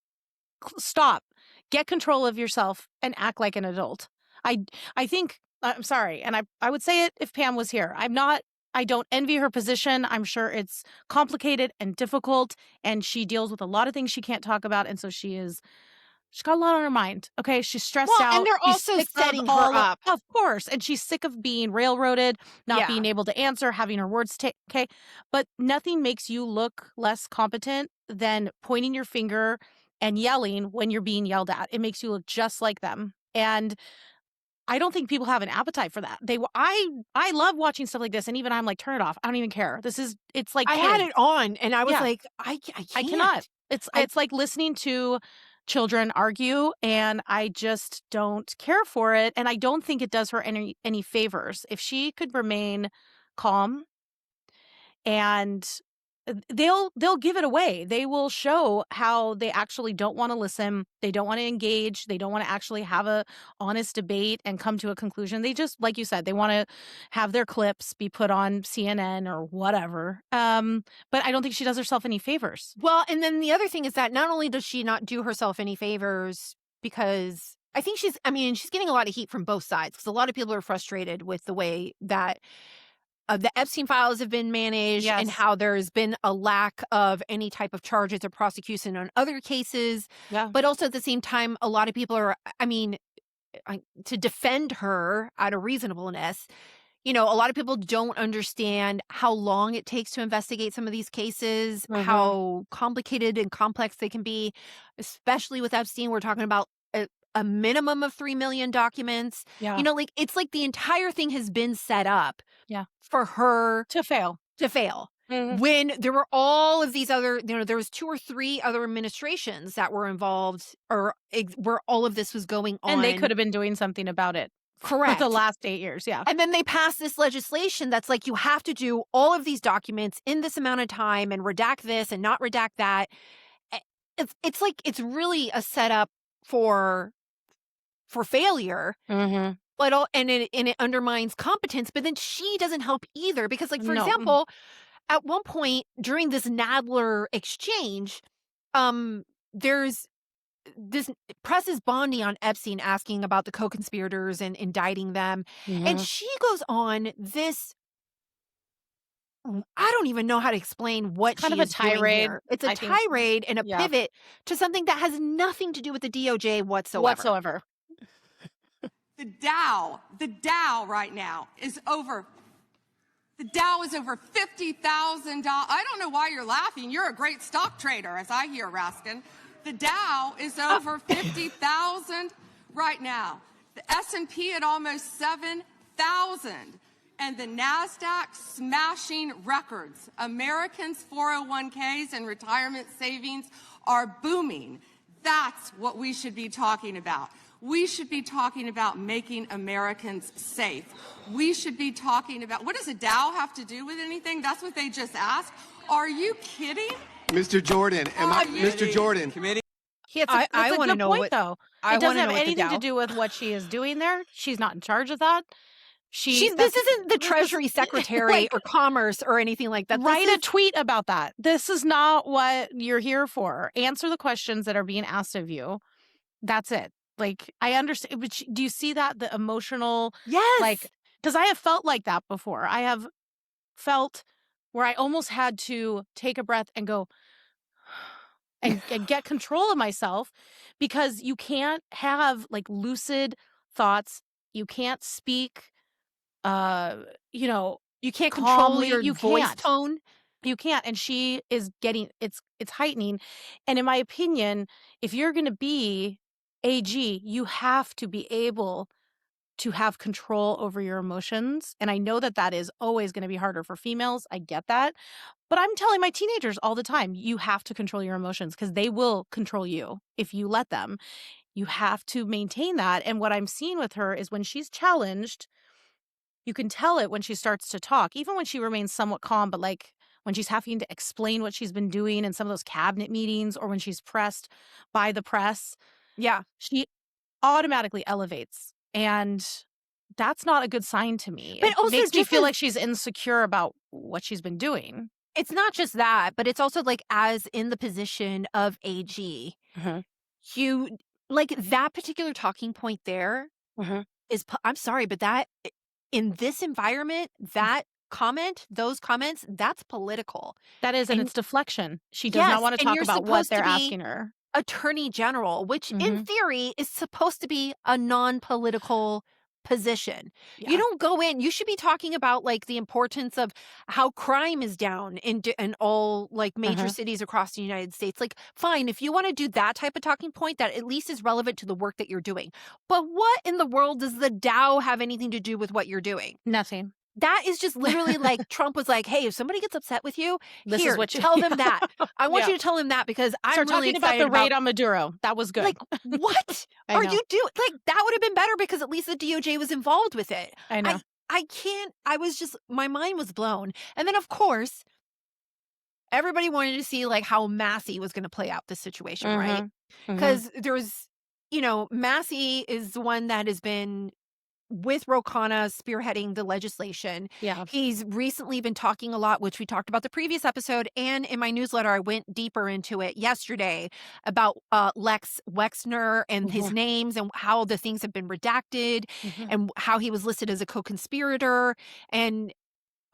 stop. Get control of yourself and act like an adult. I think, I'm sorry, and I would say it if Pam was here. I don't envy her position. I'm sure it's complicated and difficult, and she deals with a lot of things she can't talk about, and so she's got a lot on her mind. Okay, she's stressed out. And they're also setting her up. Of course, and she's sick of being railroaded, not being able to answer, having her words taken. Okay, but nothing makes you look less competent than pointing your finger and yelling when you're being yelled at. It makes you look just like them, and I don't think people have an appetite for that. I love watching stuff like this, and even I'm like, turn it off. I don't even care. It's like I had it on, and I was like, I can't. I cannot. It's like listening to children argue, and I just don't care for it, and I don't think it does her any favors. If she could remain calm, and they'll give it away. They will show how they actually don't want to listen. They don't want to engage. They don't want to actually have a honest debate and come to a conclusion. They just, like you said, they want to have their clips be put on CNN or whatever. But I don't think she does herself any favors. Well, and then the other thing is that not only does she not do herself any favors, because I think she's getting a lot of heat from both sides, because a lot of people are frustrated with the way that the Epstein files have been managed and how there's been a lack of any type of charges or prosecution on other cases. Yeah. But also at the same time, a lot of people are, to defend her out of reasonableness, you know, a lot of people don't understand how long it takes to investigate some of these cases, how complicated and complex they can be, especially with Epstein. We're talking about a minimum of 3 million documents. Yeah. You know, like it's like the entire thing has been set up Yeah. for her To fail. When there were all of these other, you know, there was 2 or 3 other administrations that were involved or where all of this was going on. And they could have been doing something about it. Correct. For the last 8 years, yeah. And then they passed this legislation that's like, you have to do all of these documents in this amount of time and redact this and not redact that. It's like, it's really a setup for failure. But it undermines competence, but then she doesn't help either because, like, for example, at one point during this Nadler exchange, there's this presses Bondi on Epstein asking about the co-conspirators and indicting them. And she goes on this, I don't even know how to explain what kind she of is a tirade. Doing here. It's a tirade and a pivot to something that has nothing to do with the DOJ whatsoever. The Dow right now is over. The Dow is over $50,000. I don't know why you're laughing. You're a great stock trader, as I hear, Raskin. The Dow is over 50,000 right now. The S&P at almost 7,000. And the NASDAQ smashing records. Americans' 401ks and retirement savings are booming. That's what we should be talking about. We should be talking about making Americans safe. We should be talking about, what does a Dow have to do with anything? That's what they just asked. Are you kidding? Mr. Jordan, Mr. Jordan. I want to know what, though. It doesn't have anything to do with what she is doing there. She's not in charge of that. This isn't the Treasury Secretary or Commerce or anything like that. Write a tweet about that. This is not what you're here for. Answer the questions that are being asked of you. That's it. Like, I understand, but do you see that? The emotional, like, because I have felt like that before. I have felt where I almost had to take a breath and go and get control of myself, because you can't have like lucid thoughts. You can't speak, you know, you can't calmly, control your voice tone. You can't. And she is getting, it's heightening. And in my opinion, if you're going to be AG, you have to be able to have control over your emotions. And I know that that is always going to be harder for females. I get that. But I'm telling my teenagers all the time, you have to control your emotions because they will control you if you let them. You have to maintain that. And what I'm seeing with her is when she's challenged, you can tell it when she starts to talk, even when she remains somewhat calm, but like when she's having to explain what she's been doing in some of those cabinet meetings or when she's pressed by the press. Yeah. She automatically elevates. And that's not a good sign to me. But it also makes me feel like she's insecure about what she's been doing. It's not just that, but it's also like as in the position of AG, you like that particular talking point there is, I'm sorry, but that in this environment, that comment, those comments, that's political. That is, and it's deflection. She does not want to talk about what they're asking her. Attorney General, which in theory is supposed to be a non-political position. Yeah. You don't go in, you should be talking about like the importance of how crime is down in all like major cities across the United States. Like, fine, if you want to do that type of talking point, that at least is relevant to the work that you're doing. But what in the world does the Dow have anything to do with what you're doing? Nothing. That is just literally like Trump was like, hey, if somebody gets upset with you, this here, is what you tell them that. I want you to tell him that because I'm really talking excited about the raid on Maduro. That was good. Like, what are you doing? Like, that would have been better because at least the DOJ was involved with it. I know. I can't. I was just, my mind was blown. And then, of course, everybody wanted to see like how Massie was going to play out this situation, right? Because there was, you know, Massie is the one that has been with Ro Khanna spearheading the legislation. Yeah. He's recently been talking a lot, which we talked about the previous episode. And in my newsletter, I went deeper into it yesterday about Lex Wexner and his names and how the things have been redacted and how he was listed as a co-conspirator. And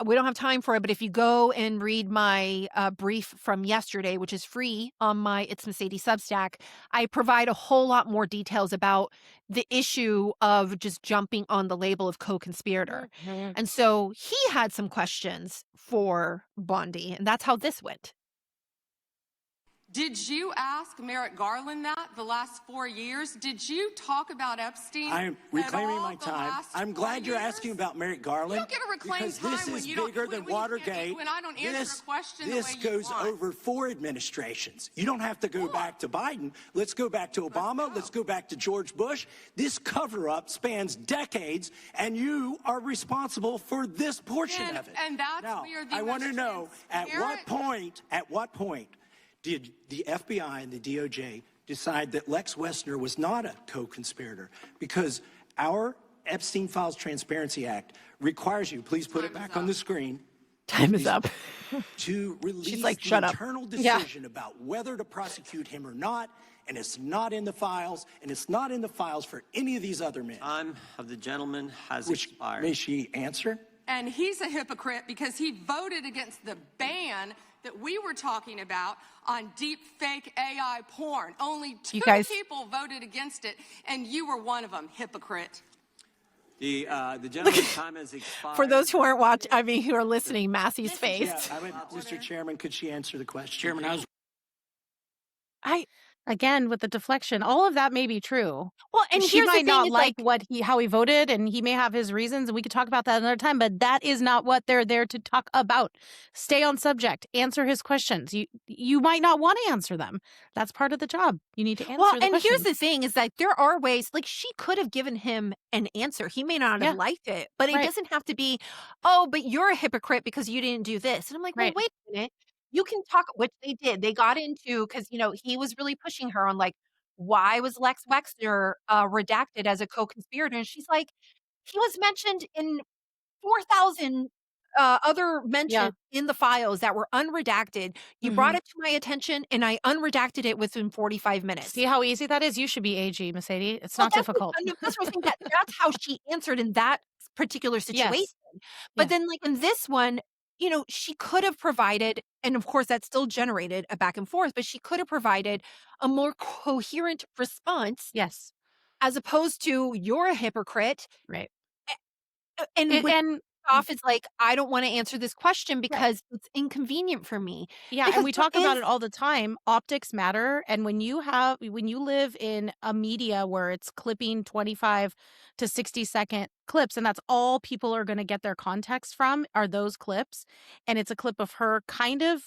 we don't have time for it, but if you go and read my brief from yesterday, which is free on my It's Mercedes Substack, I provide a whole lot more details about the issue of just jumping on the label of co-conspirator. And so he had some questions for Bondi, and that's how this went. Did you ask Merrick Garland that the last 4 years? Did you talk about Epstein? I'm reclaiming my time. I'm glad you're asking about Merrick Garland. You don't get to reclaim because time this when is you don't, bigger than when Watergate. When I don't answer a question the this way you goes want. over 4 administrations. You don't have to go back to Biden. Let's go back to Obama. Let's go back to George Bush. This cover-up spans decades, and you are responsible for this portion of it. And that's now, where the I want to know at what point did the FBI and the DOJ decide that Lex Wessner was not a co-conspirator? Because our Epstein Files Transparency Act requires you, please put it back on the screen. Time is up. To release She's like, the shut up. internal decision about whether to prosecute him or not, and it's not in the files, and it's not in the files for any of these other men. Time of the gentleman has expired. May she answer? And he's a hypocrite because he voted against the ban that we were talking about on deep fake AI porn. Only 2 people voted against it, and you were one of them, hypocrite. The gentleman's time has expired. For those who aren't watching, who are listening, Massie's face. Yeah, Mr. Chairman, could she answer the question? Chairman, Again, with the deflection, all of that may be true. Well, and she here's the might thing, not it's like how he voted, and he may have his reasons, and we could talk about that another time, but that is not what they're there to talk about. Stay on subject. Answer his questions. You might not want to answer them. That's part of the job. You need to answer the questions. Here's the thing is that there are ways, like she could have given him an answer. He may not have liked it, but it doesn't have to be, oh, but you're a hypocrite because you didn't do this. And I'm like, well, wait a minute. You can talk, which they did. They got into, because, he was really pushing her on like, why was Lex Wexner redacted as a co-conspirator? And she's like, he was mentioned in 4,000 other mentions in the files that were unredacted. You brought it to my attention, and I unredacted it within 45 minutes. See how easy that is? You should be AG, Mercedes. It's not difficult. That's what I think that's how she answered in that particular situation. Yes. But then, like in this one, she could have provided, and of course that still generated a back and forth, but she could have provided a more coherent response. Yes. As opposed to, you're a hypocrite. Right. And off is like, I don't want to answer this question because it's inconvenient for me. Yeah, because and we talk about it all the time. Optics matter, and when you live in a media where it's clipping 25 to 60-second clips, and that's all people are going to get their context from are those clips, and it's a clip of her kind of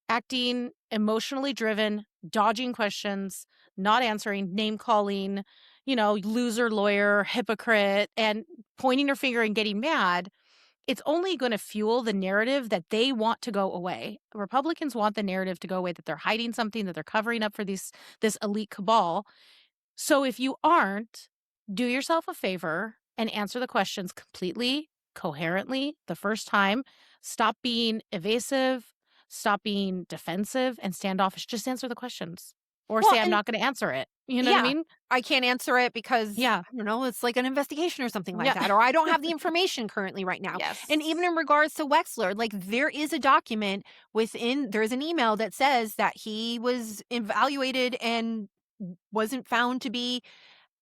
acting emotionally driven, dodging questions, not answering, name calling, loser lawyer, hypocrite, and pointing her finger and getting mad. It's only going to fuel the narrative that they want to go away. Republicans want the narrative to go away, that they're hiding something, that they're covering up for this elite cabal. So if you aren't, do yourself a favor and answer the questions completely, coherently the first time. Stop being evasive, stop being defensive and standoffish. Just answer the questions. Or say, I'm not going to answer it. You know what I mean? I can't answer it because, I don't know, it's like an investigation or something like that. Or I don't have the information currently right now. Yes. And even in regards to Wexler, like there is a document there's an email that says that he was evaluated and wasn't found to be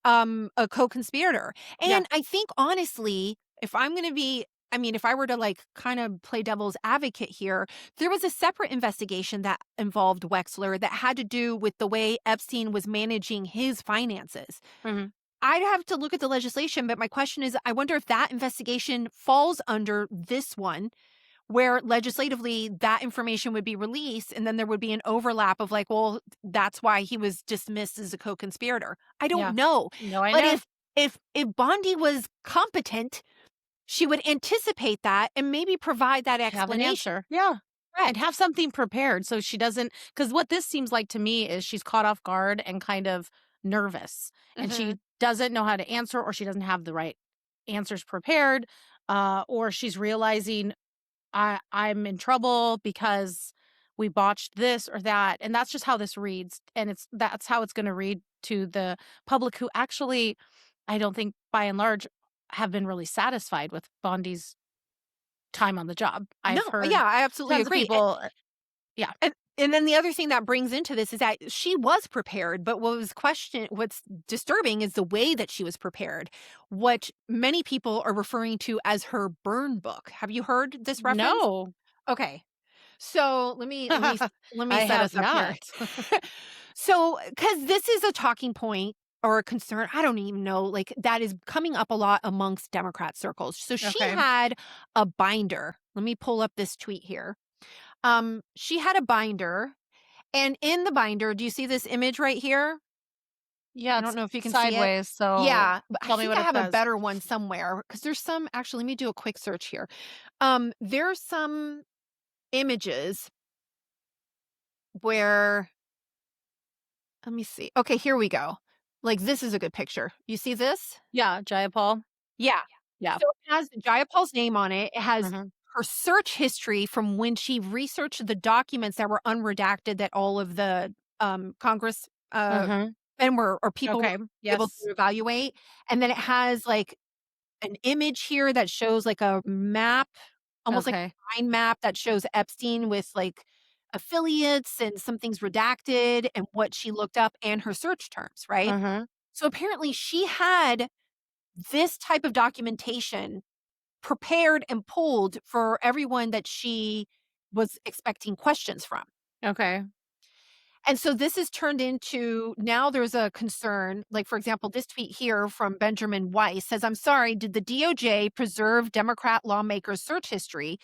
a co-conspirator. And I think, honestly, if I were to like kind of play devil's advocate here, there was a separate investigation that involved Wexler that had to do with the way Epstein was managing his finances. I'd have to look at the legislation, but my question is, I wonder if that investigation falls under this one, where legislatively that information would be released, and then there would be an overlap of like, well, that's why he was dismissed as a co-conspirator. I don't know. No, I but know. if Bondi was competent, she would anticipate that and maybe provide that explanation. Have an answer. Yeah. Right. And have something prepared so she doesn't, because what this seems like to me is she's caught off guard and kind of nervous, and she doesn't know how to answer, or she doesn't have the right answers prepared, or she's realizing I'm in trouble because we botched this or that. And that's just how this reads. And that's how it's going to read to the public, who actually, I don't think by and large have been really satisfied with Bondi's time on the job. I've No, heard yeah, I absolutely tons of agree. people. Yeah. And then the other thing that brings into this is that she was prepared, but what's disturbing is the way that she was prepared, what many people are referring to as her burn book. Have you heard this reference? No. Okay. So let me I set have us up here. not. So, because this is a talking point or a concern, I don't even know, like that is coming up a lot amongst Democrat circles. So she Okay. had a binder. Let me pull up this tweet here. She had a binder, and in the binder, do you see this image right here? Yeah, I don't know if you can sideways, see it. so Yeah, but tell I me think what I it have a says. better one somewhere because there's some. Actually, let me do a quick search here. There's some images where. Let me see. Okay, here we go. Like this is a good picture. You see this? Yeah, Jayapal. Yeah. Yeah. So it has Jayapal's name on it. It has Mhm. her search history from when she researched the documents that were unredacted that all of the Congress Mhm. and people Okay. were able Yes. to evaluate. And then it has like an image here that shows like a map, almost like Okay. a mind map that shows Epstein with like affiliates and some things redacted and what she looked up and her search terms, right? Mhm. So apparently she had this type of documentation prepared and pulled for everyone that she was expecting questions from. Okay. And so this is turned into now there's a concern. Like, for example, this tweet here from Benjamin Weiss says, I'm sorry, did the DOJ preserve Democrat lawmakers' search history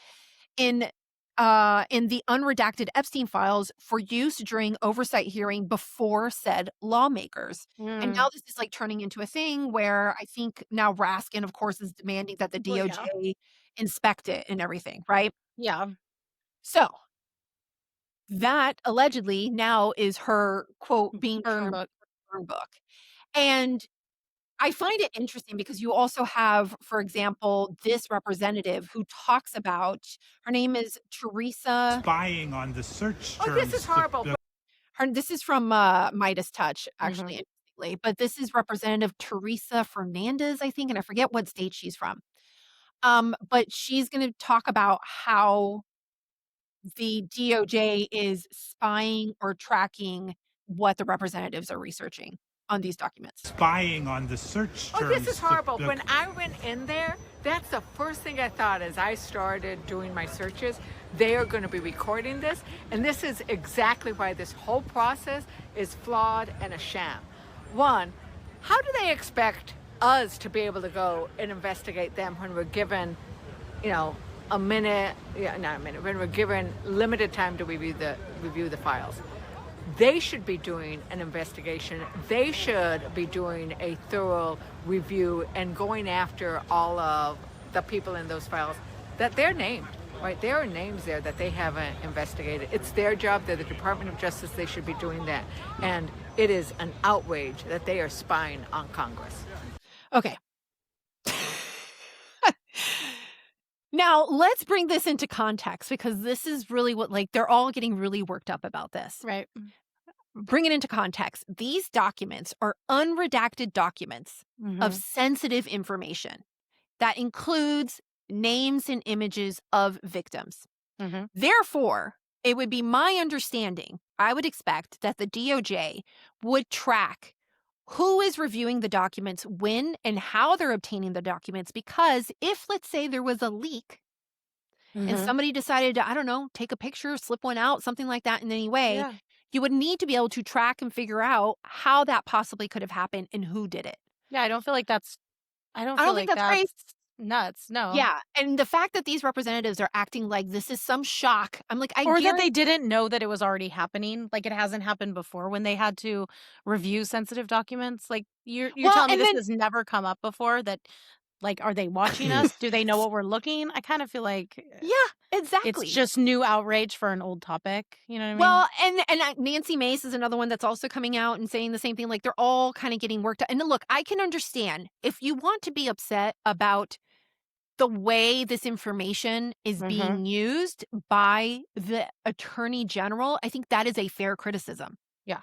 in the unredacted Epstein files for use during oversight hearing before said lawmakers? And now this is like turning into a thing where I think now Raskin, of course, is demanding that the Well, DOJ yeah. inspect it and everything, right? Yeah. So that allegedly now is her quote being Burn termed book. burn book. And I find it interesting because you also have, for example, this representative who talks about her name is Teresa. Spying on the search terms. Oh, this is horrible. This is from Midas Touch, actually, interestingly. But this is Representative Teresa Fernandez, I think, and I forget what state she's from. But she's going to talk about how the DOJ is spying or tracking what the representatives are researching on these documents. Spying on the search terms. Oh, this is horrible. When I went in there, that's the first thing I thought as I started doing my searches. They are going to be recording this. And this is exactly why this whole process is flawed and a sham. One, how do they expect us to be able to go and investigate them when we're given, a minute, not a minute, when we're given limited time to review the files? They should be doing an investigation. They should be doing a thorough review and going after all of the people in those files that they're named, right? There are names there that they haven't investigated. It's their job. They're the Department of Justice. They should be doing that. And it is an outrage that they are spying on Congress. Okay. Now, let's bring this into context because this is really what, they're all getting really worked up about this. Right. Bring it into context. These documents are unredacted documents of sensitive information that includes names and images of victims. Therefore, it would be my understanding, I would expect that the DOJ would track who is reviewing the documents, when and how they're obtaining the documents, because if, let's say, there was a leak and somebody decided to, I don't know, take a picture, slip one out, something like that in any way, you would need to be able to track and figure out how that possibly could have happened and who did it. Yeah, I don't feel like that's right. Nuts. No. Yeah. And the fact that these representatives are acting like this is some shock. I'm like, or that they didn't know that it was already happening. Like it hasn't happened before when they had to review sensitive documents. Like you're telling me this has never come up before that. Like, are they watching us? Do they know what we're looking? I kind of feel like exactly. It's just new outrage for an old topic. You know what I mean? Well, and Nancy Mace is another one that's also coming out and saying the same thing. Like they're all kind of getting worked up. And look, I can understand if you want to be upset about the way this information is being used by the Attorney General. I think that is a fair criticism. Yeah.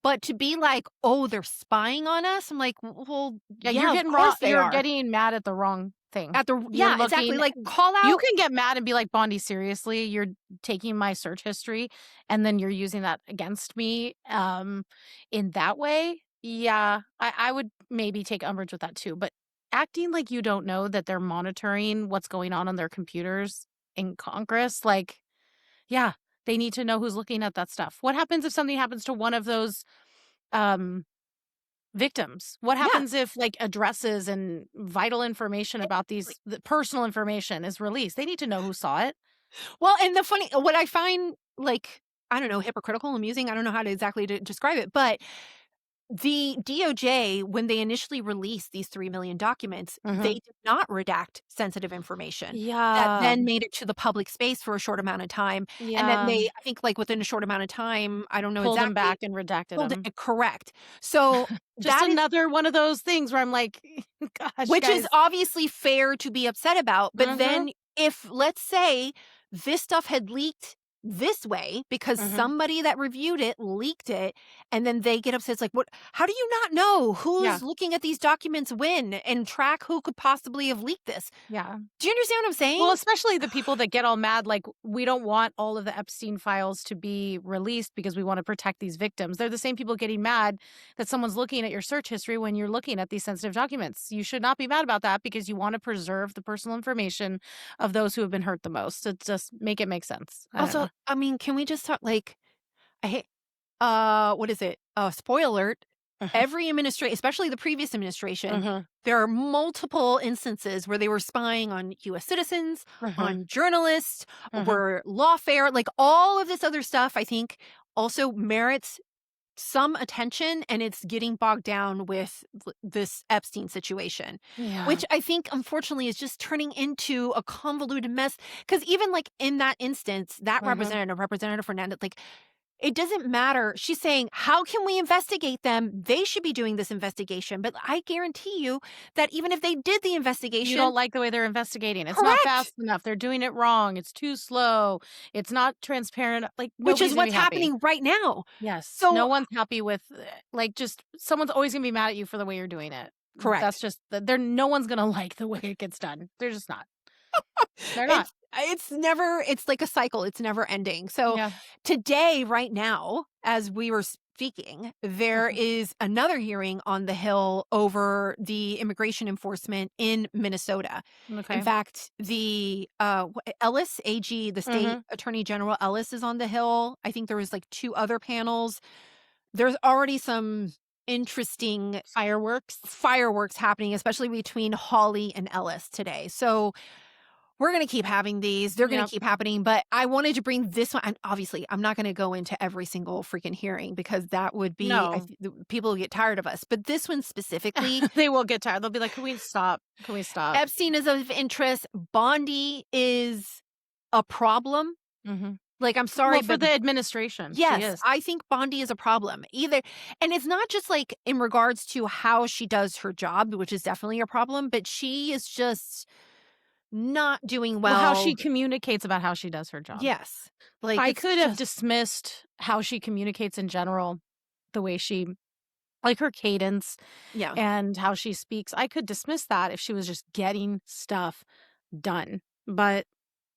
But to be like, oh, they're spying on us. I'm like, well, you're getting of course they you're are. getting mad at the wrong thing. Yeah, exactly. Like, call out. You can get mad and be like, Bondi, seriously, you're taking my search history and then you're using that against me in that way. Yeah, I would maybe take umbrage with that too. But acting like you don't know that they're monitoring what's going on their computers in Congress, like, yeah, they need to know who's looking at that stuff. What happens if something happens to one of those victims? What happens if like addresses and vital information about the personal information is released? They need to know who saw it. Well, and what I find, like, I don't know, hypocritical, amusing, I don't know how to exactly describe it, but the DOJ, when they initially released these 3 million documents, they did not redact sensitive information. That then made it to the public space for a short amount of time. Yeah. And then they, I think, like within a short amount of time, I don't know pulled exactly. them back and redacted them. Correct. So just another one of those things where I'm like, gosh, which guys. is obviously fair to be upset about. But then if, let's say, this stuff had leaked this way because somebody that reviewed it leaked it, and then they get upset. It's like, what? How do you not know who's looking at these documents when and track who could possibly have leaked this? Yeah. Do you understand what I'm saying? Well, especially the people that get all mad, like, we don't want all of the Epstein files to be released because we want to protect these victims. They're the same people getting mad that someone's looking at your search history when you're looking at these sensitive documents. You should not be mad about that because you want to preserve the personal information of those who have been hurt the most. So just make it make sense. Also, I mean, can we just talk, like, I hate, what is it? Spoiler alert. Every administration, especially the previous administration, there are multiple instances where they were spying on U.S. citizens, on journalists, were lawfare, like all of this other stuff, I think also merits some attention, and it's getting bogged down with this Epstein situation, which I think, unfortunately, is just turning into a convoluted mess. Because even like in that instance, that Representative Fernandez, like, it doesn't matter. She's saying, how can we investigate them? They should be doing this investigation. But I guarantee you that even if they did the investigation, you don't like the way they're investigating. It's Correct. not fast enough. They're doing it wrong. It's too slow. It's not transparent. Like, which is what's happening right now. Yes. So no one's happy with, like, just someone's always gonna be mad at you for the way you're doing it. Correct. That's just, no one's gonna like the way it gets done. They're just not. They're not. It's like a cycle. It's never ending. So today, right now, as we were speaking, there is another hearing on the Hill over the immigration enforcement in Minnesota. Okay. In fact, the Ellis, AG, the state attorney general Ellis, is on the Hill. I think there was like 2 other panels. There's already some interesting fireworks happening, especially between Hawley and Ellis today. So we're going to keep having these. They're going to keep happening. But I wanted to bring this one. And obviously, I'm not going to go into every single freaking hearing because that would be, people will get tired of us. But this one specifically. They will get tired. They'll be like, can we stop? Can we stop? Epstein is of interest. Bondi is a problem. Like, I'm sorry. Well, for the administration. Yes, I think Bondi is a problem. And it's not just like in regards to how she does her job, which is definitely a problem, but she is just not doing well. How she communicates about how she does her job. Yes. Like, I could have dismissed how she communicates in general, the way she, like her cadence and how she speaks. I could dismiss that if she was just getting stuff done. But,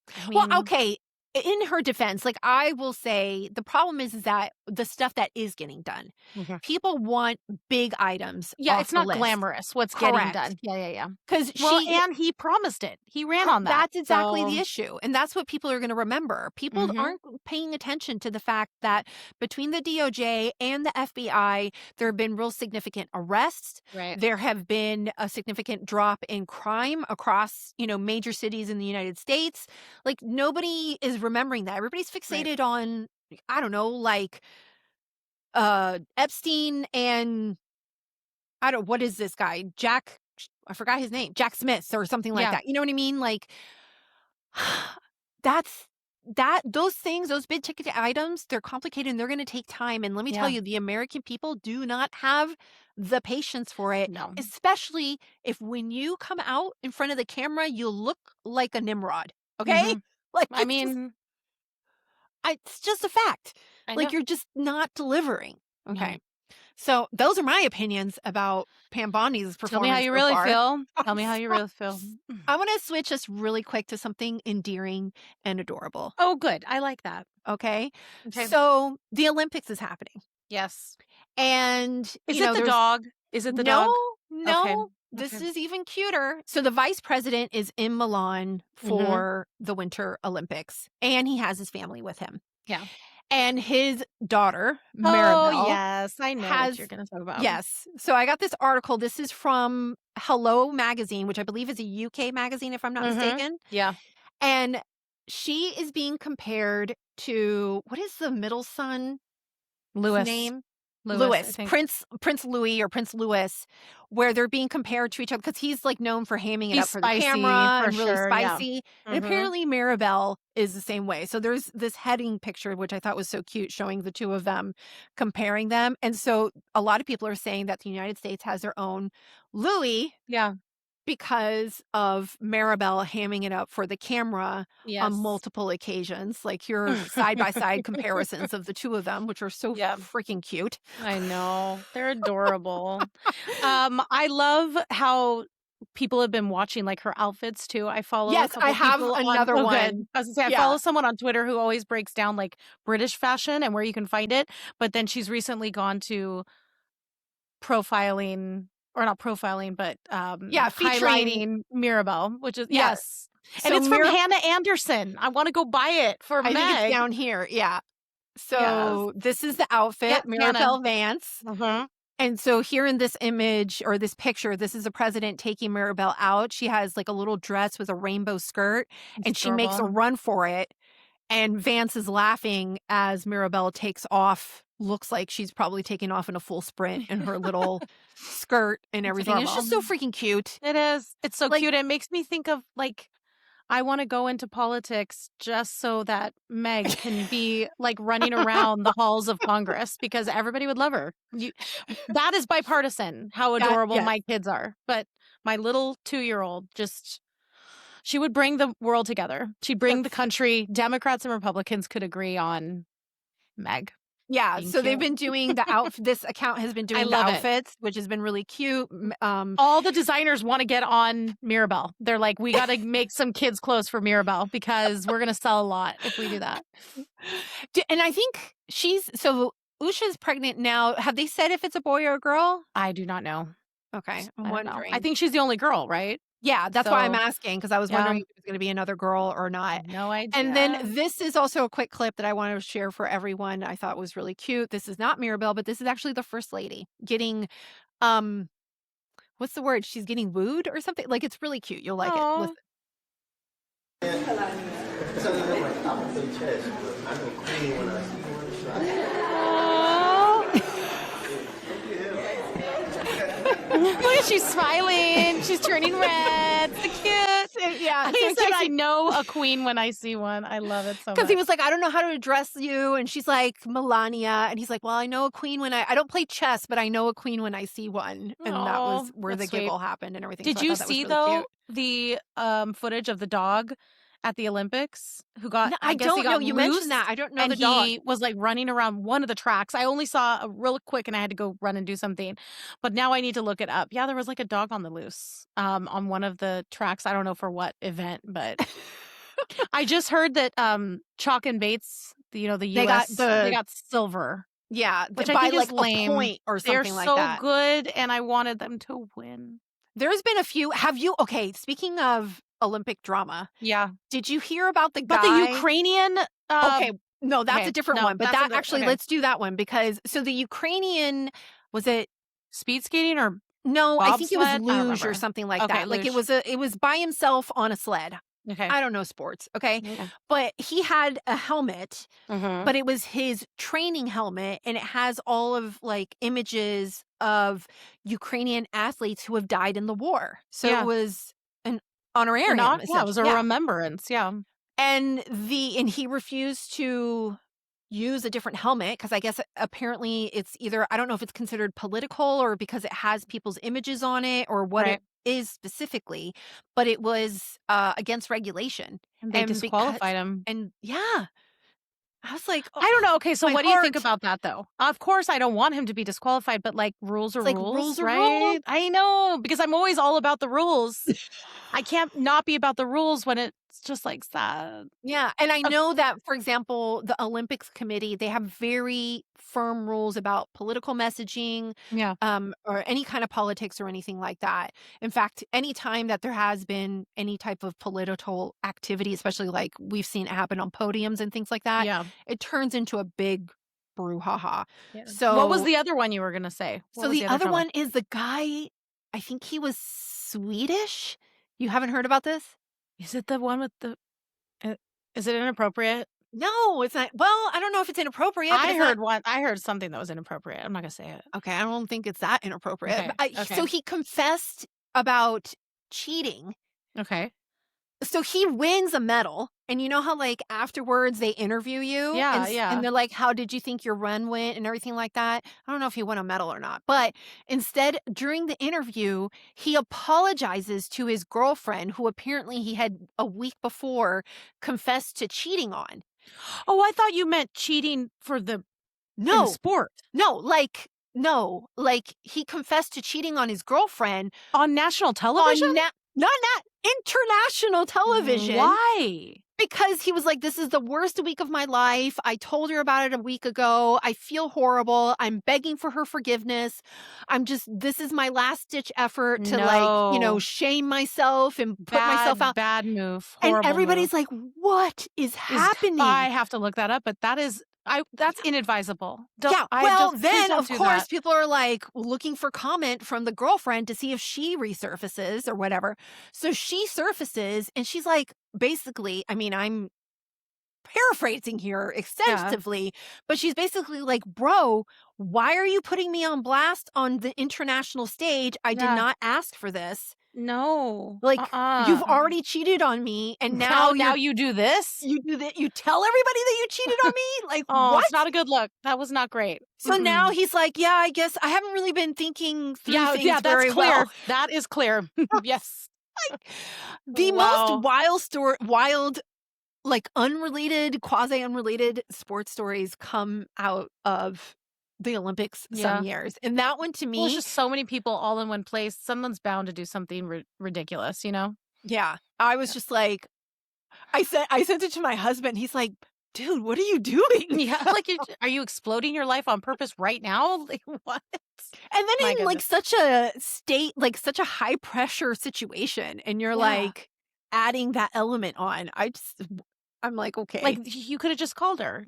I mean, well, okay. In her defense, like, I will say the problem is that the stuff that is getting done, people want big items. Yeah, it's not glamorous what's getting done. Yeah. Because and he promised it. He ran on that. That's exactly the issue. And that's what people are going to remember. People aren't paying attention to the fact that between the DOJ and the FBI, there have been real significant arrests. Right. There have been a significant drop in crime across, major cities in the United States. Like, nobody is remembering that. Everybody's fixated on, I don't know, like Epstein and what is this guy? I forgot his name. Jack Smith or something like that. You know what I mean? Like, those things, those big ticket items, they're complicated and they're going to take time. And let me tell you, the American people do not have the patience for it. No. Especially if when you come out in front of the camera, you look like a Nimrod. Okay? Like, I mean, it's just a fact. I Like, know. you're just not delivering. Okay. So those are my opinions about Pam Bondi's performance. Tell me how you so really far. feel. Tell me how you really feel. I want to switch us really quick to something endearing and adorable. Oh, good. I like that. Okay. Okay. So the Olympics is happening. Yes. And Is it the dog? Is it the dog? No. Okay. This Okay. is even cuter. So the vice president is in Milan for the Winter Olympics, and he has his family with him. Yeah. And his daughter, Mirabelle. Oh, yes. I know what you're going to talk about. Yes. So I got this article. This is from Hello Magazine, which I believe is a UK magazine, if I'm not mistaken. Yeah. And she is being compared to, what is the middle son? Lewis. Name? Louis. I think. Prince Louis or Prince Louis, where they're being compared to each other because he's like known for hamming it He's up for spicy, the camera for and really sure, yeah. spicy. And apparently Mirabelle is the same way. So there's this heading picture, which I thought was so cute, showing the two of them, comparing them. And so a lot of people are saying that the United States has their own Louis. Yeah. Because of Mirabelle hamming it up for the camera Yes. on multiple occasions. Like your side-by-side comparisons of the two of them, which are so freaking cute. I know. They're adorable. I love how people have been watching like her outfits too. I follow Yes, a couple I have people another on, one. Good. I was gonna say I follow someone on Twitter who always breaks down like British fashion and where you can find it. But then she's recently gone to profiling, or not profiling, but highlighting Mirabelle, which is yes. And So it's from Hannah Anderson. I want to go buy it for I Meg. think it's down here. Yeah. So this is the outfit, Yeah, Mirabelle Vance. Uh-huh. And so here in this image or this picture, this is the president taking Mirabelle out. She has like a little dress with a rainbow skirt, and she makes a run for it. And Vance is laughing as Mirabelle takes off. Looks like she's probably taking off in a full sprint in her little skirt and everything. It's just so freaking cute. It is. It's so cute. It makes me think of like, I want to go into politics just so that Meg can be like running around the halls of Congress because everybody would love her. That is bipartisan, how adorable my kids are. But my little 2-year-old she would bring the world together. She'd bring the country. Democrats and Republicans could agree on Meg. Yeah, so they've been doing the outfit. This account has been doing the outfits, which has been really cute. All the designers want to get on Mirabelle. They're like, we got to make some kids' clothes for Mirabelle because we're going to sell a lot if we do that. And I think Usha's pregnant now. Have they said if it's a boy or a girl? I do not know. Okay, I'm wondering. I think she's the only girl, right? Yeah, that's why I'm asking, because I was wondering if it was going to be another girl or not. No idea. And then this is also a quick clip that I want to share for everyone. I thought was really cute. This is not Mirabelle, but this is actually the first lady getting, what's the word? She's getting wooed or something. Like, it's really cute. You'll like it. Look at she's smiling. She's turning red. So cute. Yeah. He said, I know a queen when I see one. I love it so much. Because he was like, I don't know how to address you. And she's like, Melania. And he's like, well, I know a queen when I don't play chess, but I know a queen when I see one. And that was where the giggle happened and everything. Did you see, though, the footage of the dog at the Olympics who got, No, I guess he got know. You loose, mentioned that. I don't know and the dog. he was like running around one of the tracks. I only saw real quick and I had to go run and do something. But now I need to look it up. Yeah, there was like a dog on the loose on one of the tracks. I don't know for what event, but I just heard that Chalk and Bates, the US, they got silver. Yeah, which I by think like is lame. a point or something like that. that. They're so good, and I wanted them to win. There's been a few. Okay, speaking of Olympic drama. Yeah. Did you hear about the guy? But the Ukrainian. Okay. No, that's a different one. But that okay. let's do that one because the Ukrainian, was it speed skating or no? I think it was sled? luge or something like that. Like luge. it was by himself on a sled. Okay. I don't know sports. Okay. But he had a helmet, but it was his training helmet, and it has all of like images of Ukrainian athletes who have died in the war. So it was an honorarium. It was a remembrance. Yeah. And he refused to use a different helmet because I guess apparently it's either, I don't know if it's considered political or because it has people's images on it or what it is specifically, but it was against regulation. And they disqualified him. And yeah. I was like, I don't know. Okay, so my what do you think heart. about that, though? Of course, I don't want him to be disqualified, but like rules are It's like, rules, rules are right? rules. I know, because I'm always all about the rules. I can't not be about the rules when it's just like sad. Yeah, and I know that, for example, the Olympics committee, they have very firm rules about political messaging, Yeah. or any kind of politics or anything like that. In fact, anytime that there has been any type of political activity, especially like we've seen it happen on podiums and things like that, Yeah. it turns into a big brouhaha. Yeah. So What was the other one you were going to say? What so was the other fella? one is the guy, I think he was Swedish. You haven't heard about this? Is it the one with the is it inappropriate? No, it's not. Well, I don't know if it's inappropriate. But I it's not- heard one. I heard something that was inappropriate. I'm not going to say it. Okay, I don't think it's that inappropriate. Okay, But okay. So he confessed about cheating. Okay. So he wins a medal, and you know how like afterwards they interview you, Yeah, and, yeah. and they're like, "How did you think your run went?" and everything like that. I don't know if he won a medal or not, but instead during the interview, he apologizes to his girlfriend, who apparently he had a week before confessed to cheating on. Oh, I thought you meant cheating for the in No, the sport no, like he confessed to cheating on his girlfriend on national television. not international television. Why? Because he was like, this is the worst week of my life. I told her about it a week ago. I feel horrible. I'm begging for her forgiveness. This is my last ditch effort to No. shame myself and put myself out. Bad move. And Horrible everybody's move. like, what is happening? I have to look that up, but that's inadvisable. Please Then don't of do course that. people are like looking for comment from the girlfriend to see if she resurfaces or whatever. So she surfaces and she's like, basically, I mean, I'm paraphrasing here extensively, but she's basically like, bro, why are you putting me on blast on the international stage? I did Yeah. not ask for this. No. Like you've already cheated on me, and now you do this. you do that. You tell everybody that you cheated on me. Like Oh, what? it's not a good look. That was not great. So now he's like, yeah, I guess I haven't really been thinking through things that's very clear. well. That is clear. Yes. The Wow. most wild, like unrelated, quasi-unrelated sports stories come out of the Olympics some years. And that one to me, Well, it's just so many people all in one place. Someone's bound to do something ridiculous, you know? yeah, I was just like, I sent it to my husband. He's like, dude, what are you doing? Yeah. Like, are you exploding your life on purpose right now? Like, what? And then My in like goodness. such a state, like such a high pressure situation, and you're Yeah. like adding that element on. I'm like, okay. Like, you could have just called her.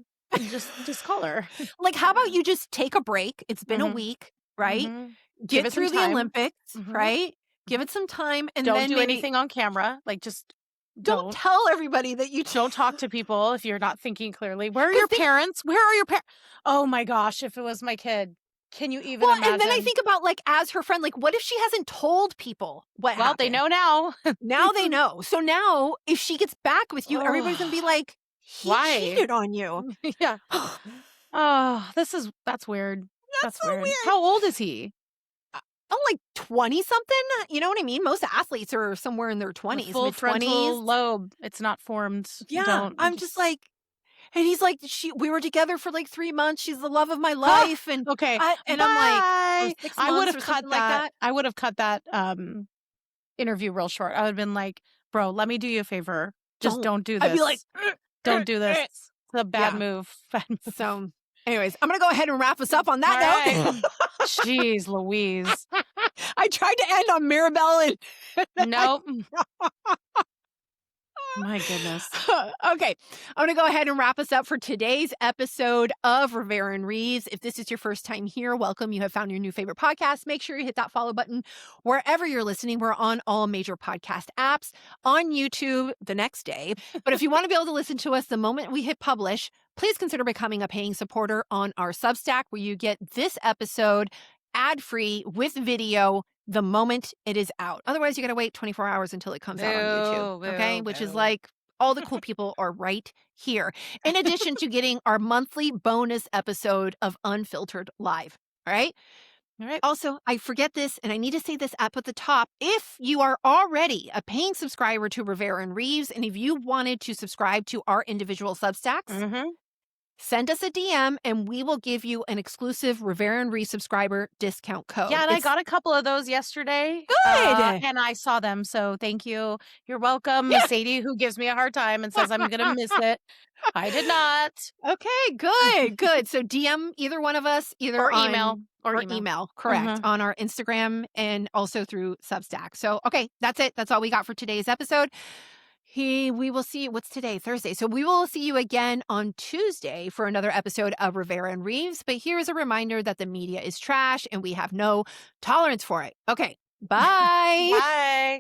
Just call her. Like, how about you just take a break? It's been a Mhm. week, right? Mhm. Give Get it some through the time. Olympics, Mhm. right? Give it some time, and Don't then do maybe anything on camera. Like, just don't tell everybody that you don't talk to people if you're not thinking clearly. Where are 'Cause your parents? Where are your parents? Oh my gosh, if it was my kid. Can you even Well, imagine? and then I think about like as her friend, like what if she hasn't told people what well, they happened? know now. Now they know. So now if she gets back with you, everybody's gonna be like, he Why? cheated on you. Yeah. Oh, that's weird. That's so weird. How old is he? I'm like 20 something. You know what I mean? Most athletes are somewhere in their 20s, Full mid frontal 20s. lobe. It's not formed. Yeah. I'm just like, and he's like, we were together for like 3 months. She's the love of my life. And okay. I'm like, Bye. or 6 I would months have or cut something like that. I would have cut that interview real short. I would have been like, bro, let me do you a favor. Just don't do this. I'd be like, don't do this. It's a bad Yeah. move. Bad move. So, anyways, I'm going to go ahead and wrap us up on that All note. right. Jeez Louise. I tried to end on Mirabelle and Nope. My goodness. Okay, I'm going to go ahead and wrap us up for today's episode of Rivera and Reeves. If this is your first time here, welcome. You have found your new favorite podcast. Make sure you hit that follow button wherever you're listening. We're on all major podcast apps, on YouTube the next day. But if you want to be able to listen to us the moment we hit publish, please consider becoming a paying supporter on our Substack, where you get this episode ad-free with video the moment it is out. Otherwise, you got to wait 24 hours until it comes out on YouTube, okay? Which is like all the cool people are right here. In addition to getting our monthly bonus episode of Unfiltered Live, all right? All right. Also, I forget this, and I need to say this up at the top. If you are already a paying subscriber to Rivera and Reeves, and if you wanted to subscribe to our individual Substacks, send us a DM and we will give you an exclusive Rivera and Reese subscriber discount code. Yeah, and I got a couple of those yesterday. Good. And I saw them, so thank you. You're welcome. Yeah. Sadie, who gives me a hard time and says I'm going to miss it. I did not. Okay, good, good. So DM either one of us, either Or on- email. Or email, correct, on our Instagram and also through Substack. So, okay, that's it. That's all we got for today's episode. We will see, what's today? Thursday. So we will see you again on Tuesday for another episode of Rivera and Reeves. But here's a reminder that the media is trash and we have no tolerance for it. Okay, bye. Bye.